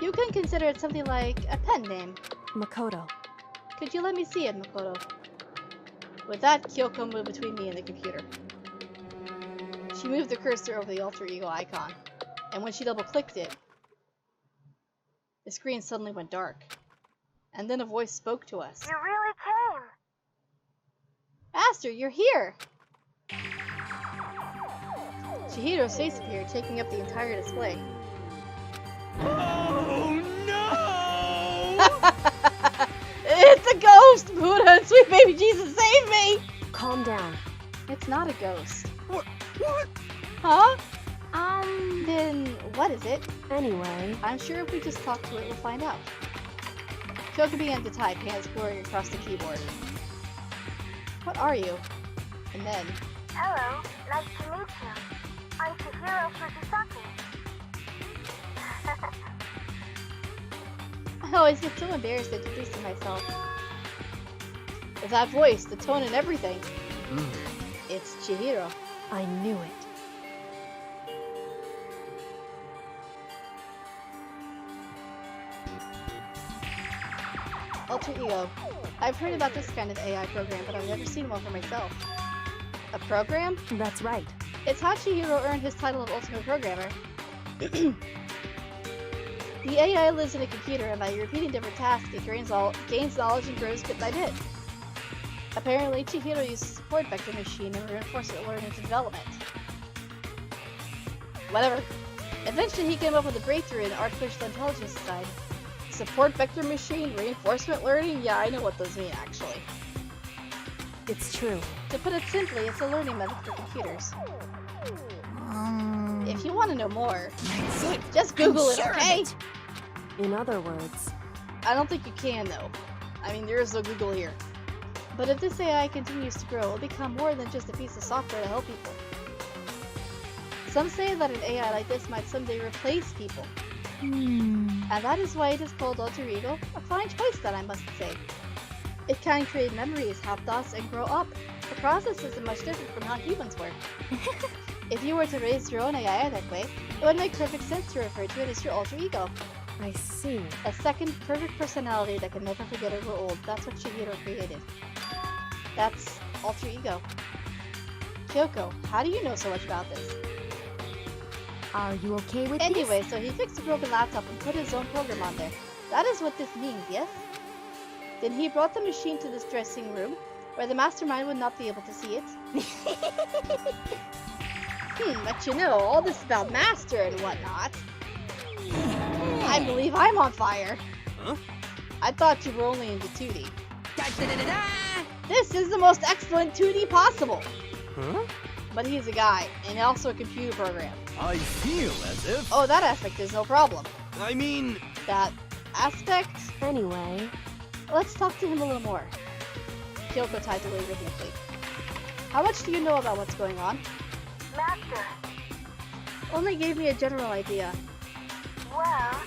You can consider it something like a pen name. Makoto. Could you let me see it, Makoto? With that, Kyoko moved between me and the computer. She moved the cursor over the alter ego icon, and when she double-clicked it, the screen suddenly went dark. And then a voice spoke to us. You really came! Master, you're here! Chihiro's face appeared, taking up the entire display. Oh no! It's a ghost! Buddha and sweet baby Jesus, save me! Calm down. It's not a ghost. What? Huh? Then what is it? Anyway, I'm sure if we just talk to it, we'll find out. Kyoko began to type, hands blurring across the keyboard. What are you? And then... Hello, nice to meet you. I'm Chihiro Fujisaki. I always get so embarrassed introducing myself. With that voice, the tone and everything. It's Chihiro. I knew it. Alter Ego. I've heard about this kind of AI program, but I've never seen one for myself. A program? That's right. It's how Chihiro earned his title of Ultimate Programmer. The AI lives in a computer, and by repeating different tasks, it gains knowledge and grows bit by bit. Apparently, Chihiro used a support vector machine and reinforcement learning and development. Whatever. Eventually, he came up with a breakthrough in artificial intelligence design. Support vector machine, reinforcement learning? Yeah, I know what those mean, actually. It's true. To put it simply, it's a learning method for computers. If you want to know more, That's it. just Google I'm it, sure of okay? it. In other words, I don't think you can, though. I mean, there is no Google here. But if this AI continues to grow, it'll become more than just a piece of software to help people. Some say that an AI like this might someday replace people. And that is why it is called Alter Ego, a fine choice that I must say. It can create memories, have thoughts, and grow up. The process isn't much different from how humans work. If you were to raise your own AI that way, it would make perfect sense to refer to it as your alter ego. I see. A second perfect personality that can never forget or grow old. That's what Chihiro created. That's alter ego. Kyoko, how do you know so much about this? Are you okay with Anyway, so he fixed a broken laptop and put his own program on there. That is what this means, yes? Then he brought the machine to this dressing room, where the mastermind would not be able to see it. But you know, all this about master and whatnot. I believe I'm on fire. Huh? I thought you were only into 2D. Da-da-da-da-da. This is the most excellent 2D possible. Huh? But he's a guy, and also a computer program. I feel as if... Oh, that aspect is no problem. I mean... That aspect? Anyway, Let's talk to him a little more. Kyoko typed away rhythmically. How much do you know about what's going on? Master, Only gave me a general idea, well,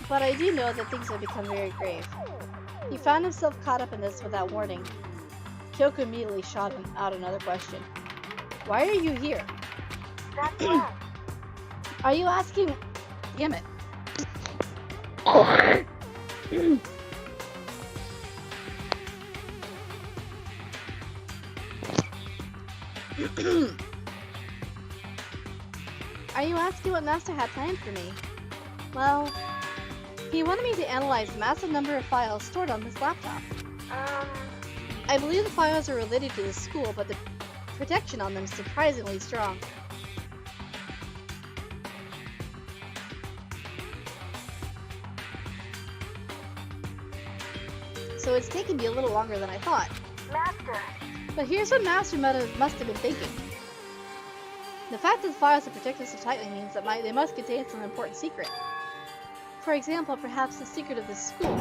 but I do know that things have become very grave. He found himself caught up in this without warning. Kyoko immediately shot him out another question. Why are you here? that's right. Are you asking... Damn it. Are you asking what Master had planned for me? Well, he wanted me to analyze the massive number of files stored on this laptop. I believe the files are related to the school, but the protection on them is surprisingly strong. So it's taken me a little longer than I thought. Master, But here's what Master must have been thinking. The fact that the files are protected so tightly means that they must contain some important secret. For example, perhaps the secret of this school.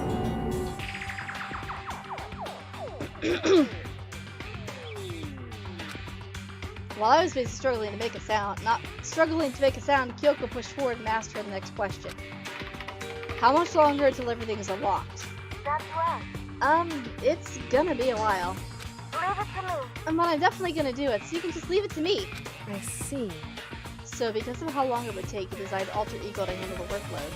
While I was busy struggling to make a sound, Kyoko pushed forward and asked her the next question. How much longer until everything is unlocked? that's right. It's gonna be a while. Leave it to me. And what I'm definitely gonna do it, so you can just leave it to me. I see. So because of how long it would take, he designed Alter Ego to handle the workload.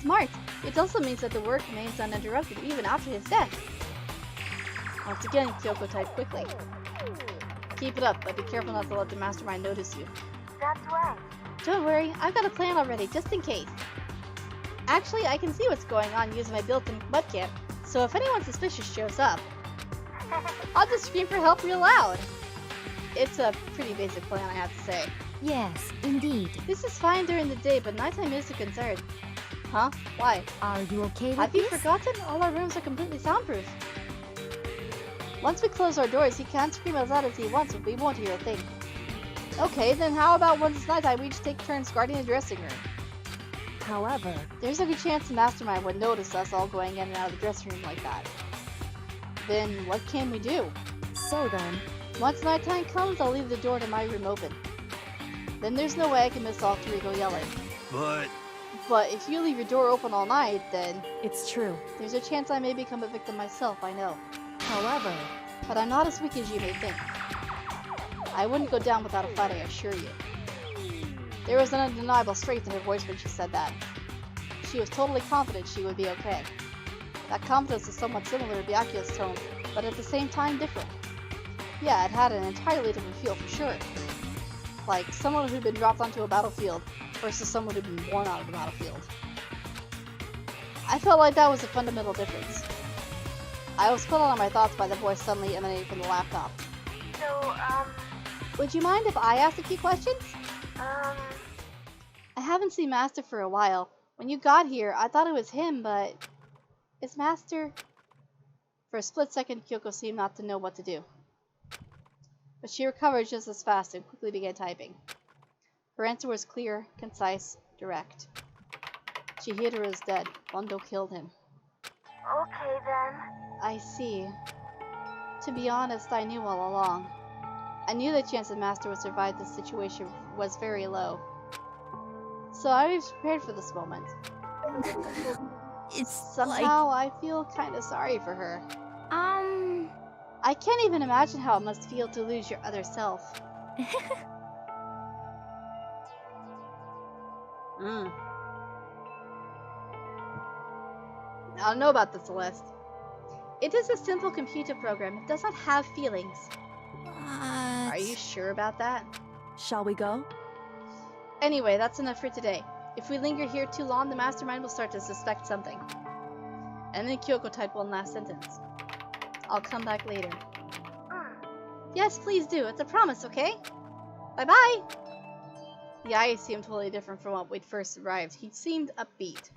smart. It also means that the work remains uninterrupted even after his death. Once again, Kyoko typed quickly. Keep it up, but be careful not to let the mastermind notice you. That's right. Don't worry, I've got a plan already, just in case. Actually, I can see what's going on using my built-in webcam, so if anyone suspicious shows up, I'll just scream for help real loud. It's a pretty basic plan, I have to say. Yes, indeed. This is fine during the day, but nighttime is a concern. Huh? Why? Are you okay with Have you this? forgotten? All our rooms are completely soundproof. Once we close our doors, he can't scream as loud as he wants, but we won't hear a thing. Okay, then how about once it's nighttime, we each take turns guarding the dressing room? However, There's a good chance the mastermind would notice us all going in and out of the dressing room like that. Then what can we do? so then, Once nighttime comes, I'll leave the door to my room open. Then there's no way I can miss Alter Ego yelling. But If you leave your door open all night, then it's true. there's a chance I may become a victim myself, I know. However, But I'm not as weak as you may think. I wouldn't go down without a fight, I assure you. There was an undeniable strength in her voice when she said that. She was totally confident she would be okay. That confidence is somewhat similar to Byakuya's tone, but at the same time different. Yeah, it had an entirely different feel for sure. Like someone who'd been dropped onto a battlefield versus someone who'd been born out of the battlefield. I felt like that was a fundamental difference. I was put on my thoughts by the voice suddenly emanating from the laptop. So, Would you mind if I asked a few questions? I haven't seen Master for a while. When you got here, I thought it was him, but... Is Master... For a split second, Kyoko seemed not to know what to do. But she recovered just as fast and quickly began typing. Her answer was clear, concise, direct. Chihiro is dead. Bondo killed him. okay then. I see. To be honest, I knew all along. I knew the chance that Master would survive this situation was very low. So I was prepared for this moment. It's Somehow I feel kinda sorry for her. I can't even imagine how it must feel to lose your other self. I don't know about this, Celeste. It is a simple computer program. It does not have feelings. Are you sure about that? shall we go? Anyway, that's enough for today. If we linger here too long, the mastermind will start to suspect something. And then Kyoko typed one last sentence. I'll come back later. Yes, please do. It's a promise, okay? Bye-bye! The eyes seemed totally different from when we'd first arrived. He seemed upbeat.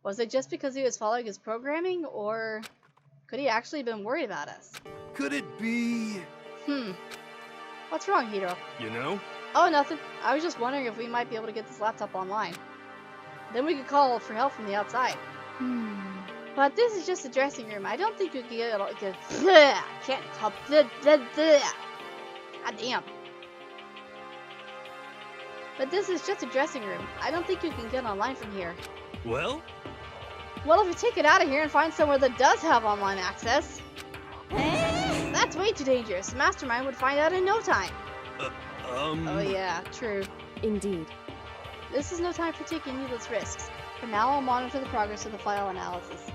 Was it just because he was following his programming, or could he actually have been worried about us? could it be, What's wrong, Hiro? you know? Oh, nothing. I was just wondering if we might be able to get this laptop online. Then we could call for help from the outside. But this is just a dressing room. I don't think you can get it. Can't help. God damn. But this is just a dressing room. I don't think you can get online from here. Well, Well, if you take it out of here and find somewhere that does have online access, that's way too dangerous. Mastermind would find out in no time. Oh yeah, true. Indeed. This is no time for taking needless risks. For now, I'll monitor the progress of the file analysis.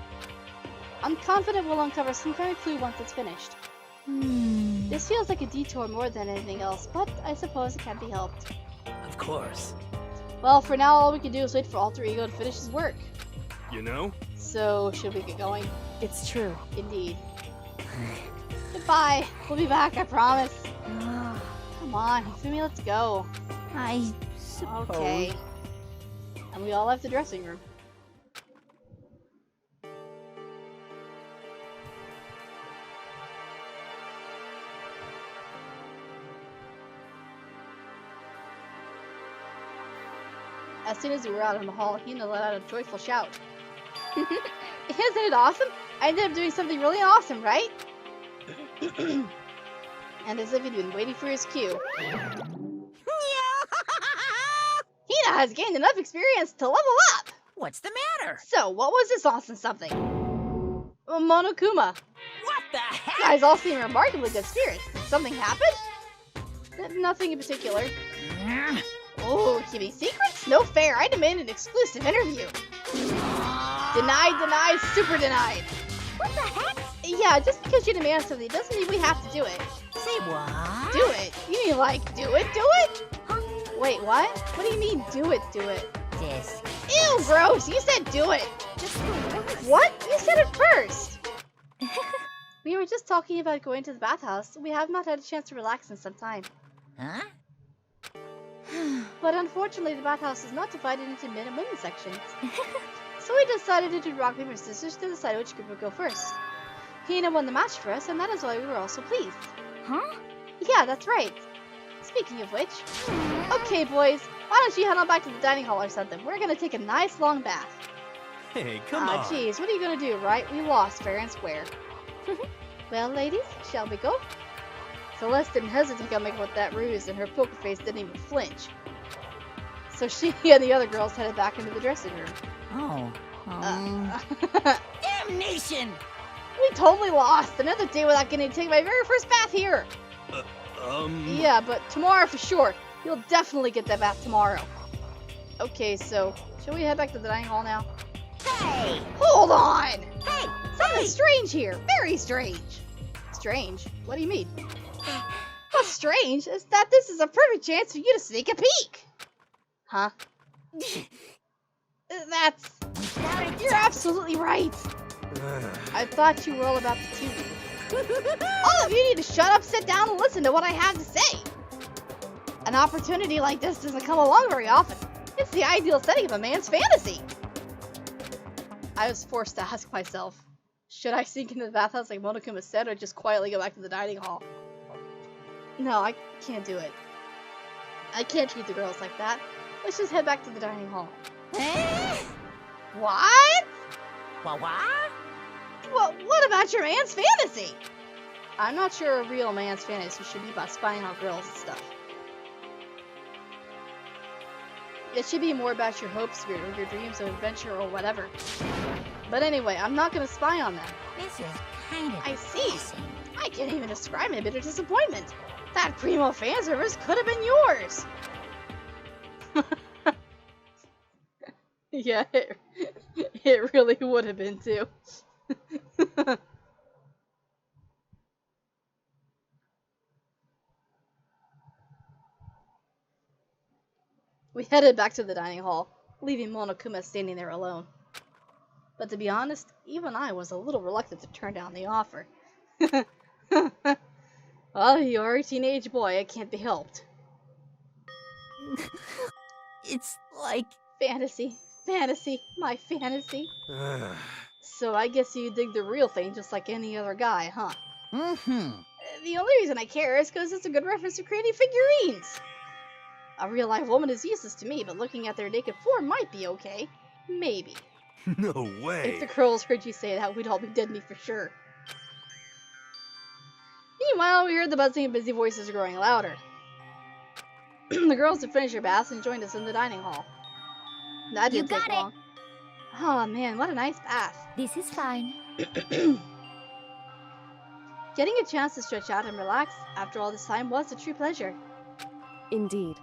I'm confident we'll uncover some kind of clue once it's finished. This feels like a detour more than anything else, but I suppose it can't be helped. of course. Well, for now, all we can do is wait for Alter Ego to finish his work. You know? So, should we get going? It's true. Indeed. Goodbye. We'll be back, I promise. Come on, Hifumi, let's go. I suppose. Okay. And we all left the dressing room. As soon as we were out in the hall, Hina let out a joyful shout. Isn't it awesome? I ended up doing something really awesome, right? And as if he'd been waiting for his cue. Hina has gained enough experience to level up! What's the matter? So, what was this awesome something? Monokuma. What the heck? You guys all seem remarkably good spirits. Did something happen? Nothing in particular. Oh, keeping secrets? No fair. I demand an exclusive interview. Denied, super denied. What the heck? Yeah, just because you demand something doesn't mean we have to do it. Say what? Do it? You mean like, do it? Huh? Wait, what? What do you mean, do it? This. Ew, gross! You said do it! Just the worst. What? You said it first! We were just talking about going to the bathhouse. We have not had a chance to relax in some time. Huh? But unfortunately, the bathhouse is not divided into men and women sections. So we decided to do rock, paper, scissors to decide which group would go first. Hina won the match for us, and that is why we were all so pleased. Huh? Yeah, that's right. Speaking of which, okay, boys, why don't you head on back to the dining hall or something? We're gonna take a nice long bath. Hey, come on. Jeez, what are you gonna do, right? We lost fair and square. Well, ladies, shall we go? Celeste didn't hesitate on making with that ruse, and her poker face didn't even flinch. So she and the other girls headed back into the dressing room. Oh. Damnation! We totally lost. Another day without getting to take my very first bath here. Yeah, but tomorrow for sure. You'll definitely get that bath tomorrow. Okay, so shall we head back to the dining hall now? Hey! Hold on! Hey! Something strange here. Very strange. Strange? What do you mean? What's strange is that this is a perfect chance for you to sneak a peek. Huh? That's... You're absolutely right. I thought you were all about the TV. All of you need to shut up, sit down, and listen to what I have to say. An opportunity like this doesn't come along very often. It's the ideal setting of a man's fantasy. I was forced to ask myself, should I sneak into the bathhouse like Monokuma said, or just quietly go back to the dining hall? No, I can't do it. I can't treat the girls like that. Let's just head back to the dining hall. What? What? What about your man's fantasy? I'm not sure a real man's fantasy should be about spying on girls and stuff. It should be more about your hopes, your dreams of adventure, or whatever. But anyway, I'm not gonna spy on them. This is kind of I see. depressing. I can't even describe my bitter disappointment. That primo fan service could have been yours. Yeah, it really would have been too. We headed back to the dining hall, leaving Monokuma standing there alone. But to be honest, even I was a little reluctant to turn down the offer. Well, you're a teenage boy, it can't be helped. It's like... Fantasy, my fantasy. So I guess you dig the real thing just like any other guy, huh? Mm-hmm. The only reason I care is because it's a good reference to creating figurines. A real live woman is useless to me, but looking at their naked form might be okay. Maybe. No If way. the girls heard you say that, we'd all be dead meat for sure. Meanwhile, we heard the buzzing and busy voices growing louder. The girls had finished their baths and joined us in the dining hall. That didn't take long. Oh man, what a nice bath. This is fine. Getting a chance to stretch out and relax after all this time was a true pleasure. Indeed.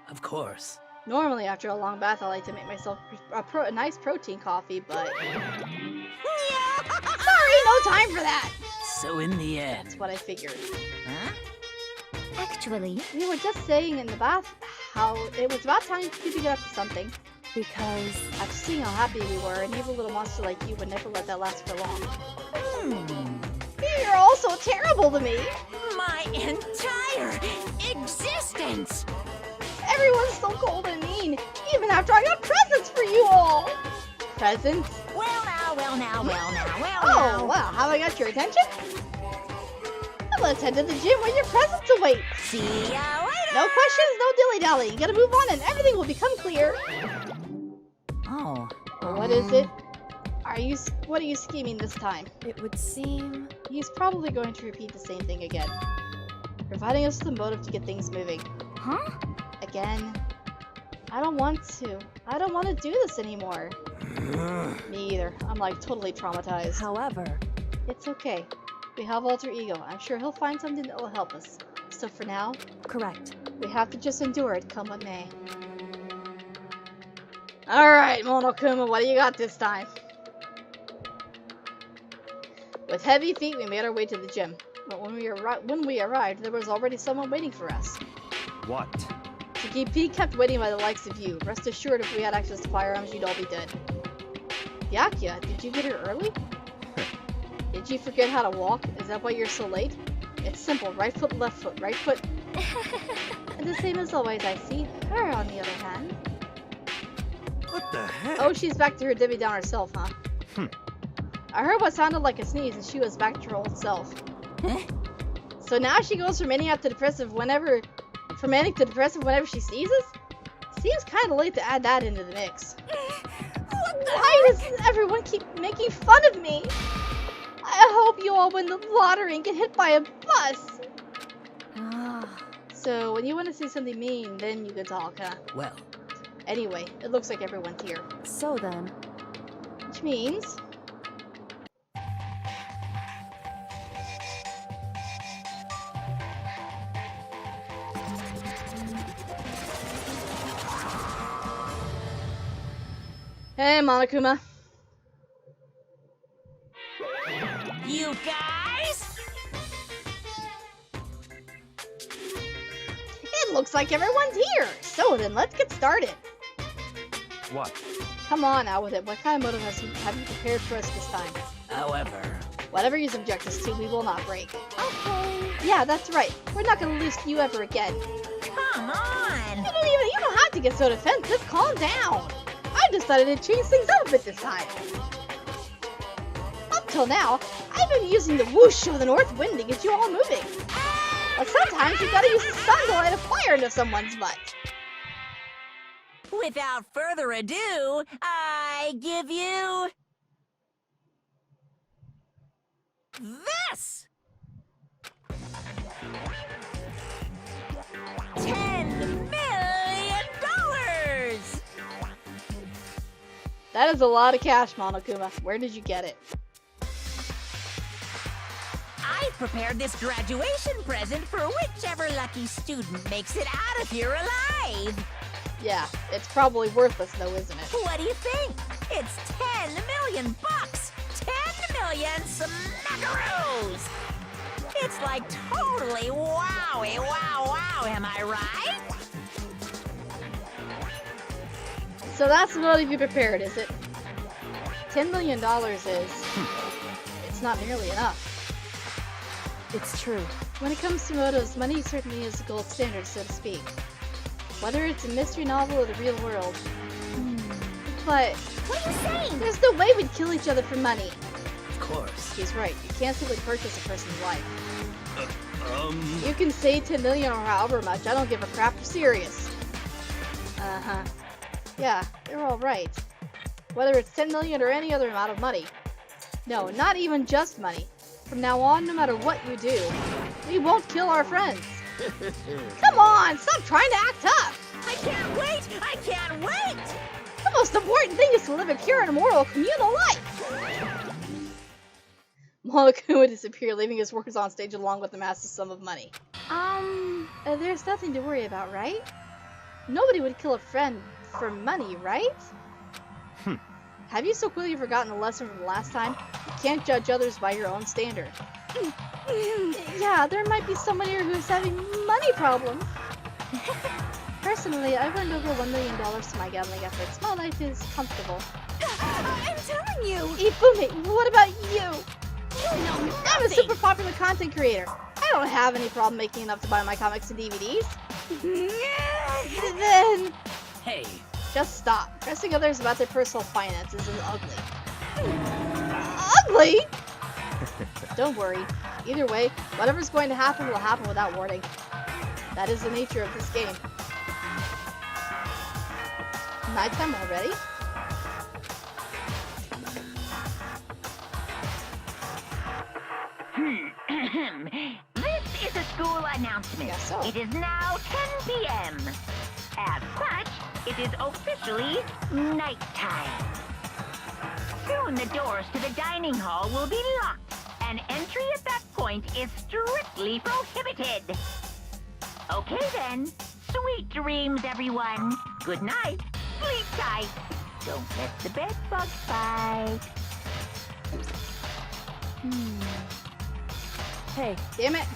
Of course. Normally, after a long bath, I like to make myself a nice protein coffee, but... Sorry, no time for that! So in the end... That's what I figured. Huh? Actually, We were just saying in the bath how it was about time for you to get up to something. Because After seeing how happy we were, an evil little monster like you would never let that last for long. You're all so terrible to me! My entire existence! Everyone's so cold and mean, even after I got presents for you all! Presents? Well now. Oh, wow, have I got your attention? Well, let's head to the gym where your presents await. See ya later! No questions, no dilly-dally. You gotta move on and everything will become clear. Oh. What is it? What are you scheming this time? it would seem... He's probably going to repeat the same thing again. Providing us with a motive to get things moving. huh? Again. I don't want to. I don't want to do this anymore. Me either. I'm like totally traumatized. However, It's okay. We have alter ego. I'm sure he'll find something that will help us. So for now, correct. we have to just endure it, come what may. Alright, Monokuma, what do you got this time? With heavy feet, we made our way to the gym. But when we arrived, there was already someone waiting for us. What? He kept waiting by the likes of you. Rest assured, if we had access to firearms, you'd all be dead. Yakia, did you get here early? Did you forget how to walk? Is that why you're so late? It's simple. Right foot, left foot, right foot. And the same as always, I see. Her, on the other hand. What the heck? Oh, she's back to her Debbie Downer self, huh? I heard what sounded like a sneeze, and she was back to her old self. So now she goes from manic to depressive whenever she sneezes? Seems kind of late to add that into the mix. Why does everyone keep making fun of me? I hope you all win the lottery and get hit by a bus. So when you want to say something mean, then you can talk, huh? Well. Anyway, it looks like everyone's here. So then. Which means... Hey, Monokuma. You guys? It looks like everyone's here. So then, let's get started. What? Come on out with it. What kind of motive have you prepared for us this time? However. Whatever you subject us to, we will not break. Okay. Yeah, that's right. We're not gonna lose to you ever again. Come on! You don't have to get so defensive. Calm down. I decided to change things up a bit this time. Up till now, I've been using the whoosh of the north wind to get you all moving. But sometimes you gotta use the sun to light a fire into someone's butt. Without further ado, I give you... this! $10 million! That is a lot of cash, Monokuma. Where did you get it? I've prepared this graduation present for whichever lucky student makes it out of here alive. Yeah, it's probably worthless though, isn't it? What do you think? It's $10 million bucks. 10 million smackaroos. It's like totally wowie, wow, am I right? So that's the motive you prepared, is it? $10 million is... it's not nearly enough. It's true. When it comes to motives, money certainly is the gold standard, so to speak. Whether it's a mystery novel or the real world. But... What are you saying? there's no way we'd kill each other for money. Of course. He's right. You can't simply purchase a person's life. Um... You can say 10 million or however much. I don't give a crap. You're serious. Uh-huh. Yeah, they're all right. Whether it's 10 million or any other amount of money. No, not even just money. From now on, no matter what you do, we won't kill our friends. Come on, stop trying to act tough. I can't wait! I can't wait! The most important thing is to live a pure and immoral communal life. Monokuma disappeared, leaving his workers on stage along with the massive sum of money. There's nothing to worry about, right? Nobody would kill a friend for money, right? Have you so quickly forgotten the lesson from last time? You can't judge others by your own standard. Yeah, there might be someone here who's having money problems. Personally, I've earned over $1 million to my gambling efforts. My life is comfortable. I'm telling you. Ifumi, what about you? You know nothing! I'm a super popular content creator. I don't have any problem making enough to buy my comics and DVDs. Then... Hey. just stop. Pressing others about their personal finances is ugly. Ugly? Don't worry. Either way, whatever's going to happen will happen without warning. That is the nature of this game. Nighttime already? This is a school announcement. Guess so. It is now 10 p.m. As such, it is officially nighttime. Soon the doors to the dining hall will be locked, and entry at that point is strictly prohibited. Okay then. Sweet dreams, everyone. Good night. Sleep tight. Don't let the bed bug fight. Hey, Damn it.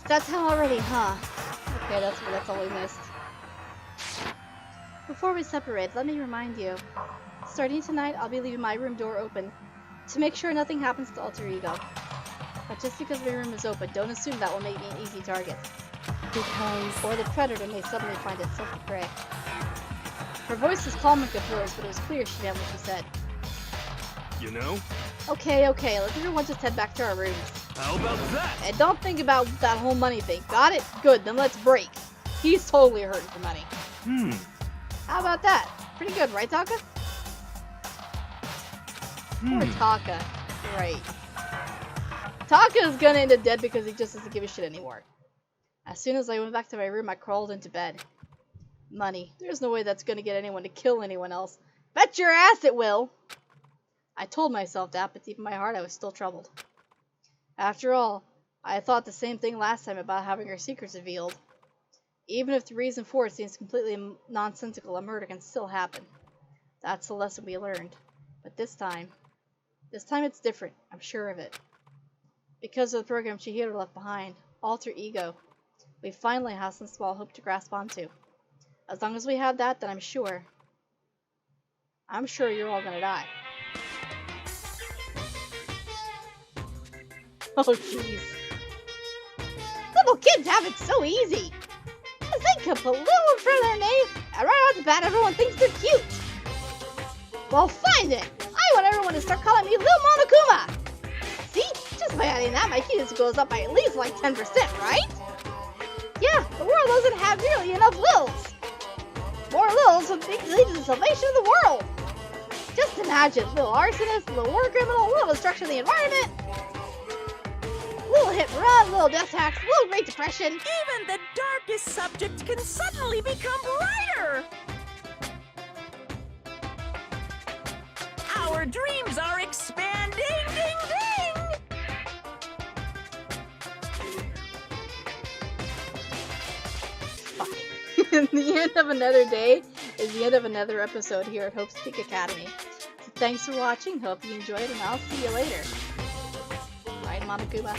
That's how already, huh? Okay, that's all we missed. Before we separate, let me remind you. Starting tonight, I'll be leaving my room door open to make sure nothing happens to Alter Ego. But just because my room is open, don't assume that will make me an easy target. because... Or the predator may suddenly find itself to prey. Her voice was calm and composed, but it was clear she meant what she said. You know? Okay, let's everyone just head back to our rooms. How about that? And don't think about that whole money thing. Got it? Good, then let's break. He's totally hurting for money. How about that? Pretty good, right, Taka? Poor Taka. Right. Taka is gonna end up dead because he just doesn't give a shit anymore. As soon as I went back to my room, I crawled into bed. Money. There's no way that's gonna get anyone to kill anyone else. Bet your ass it will! I told myself that, but deep in my heart I was still troubled. After all, I thought the same thing last time about having our secrets revealed. Even if the reason for it seems completely nonsensical, a murder can still happen. That's the lesson we learned. But this time it's different, I'm sure of it. Because of the program Chihiro left behind, Alter Ego, we finally have some small hope to grasp onto. As long as we have that, then I'm sure you're all gonna die. Oh jeez. Little kids have it so easy. They can put Loooong for their name, and right off the bat everyone thinks they're cute. Well, fine then. I want everyone to start calling me Lil Monokuma. See? Just by adding that, my cuteness goes up by at least like 10%, right? Yeah, the world doesn't have nearly enough Lils. More Lils would lead to the salvation of the world. Just imagine, little arsonist, little war criminal, little destruction of the environment, little hit and run, little death hacks, little Great Depression. Even the darkest subject can suddenly become brighter. Our dreams are expanding, ding ding! Fuck. The end of another day is the end of another episode here at Hope's Peak Academy. So thanks for watching, hope you enjoyed, and I'll see you later. Right, Monokuma?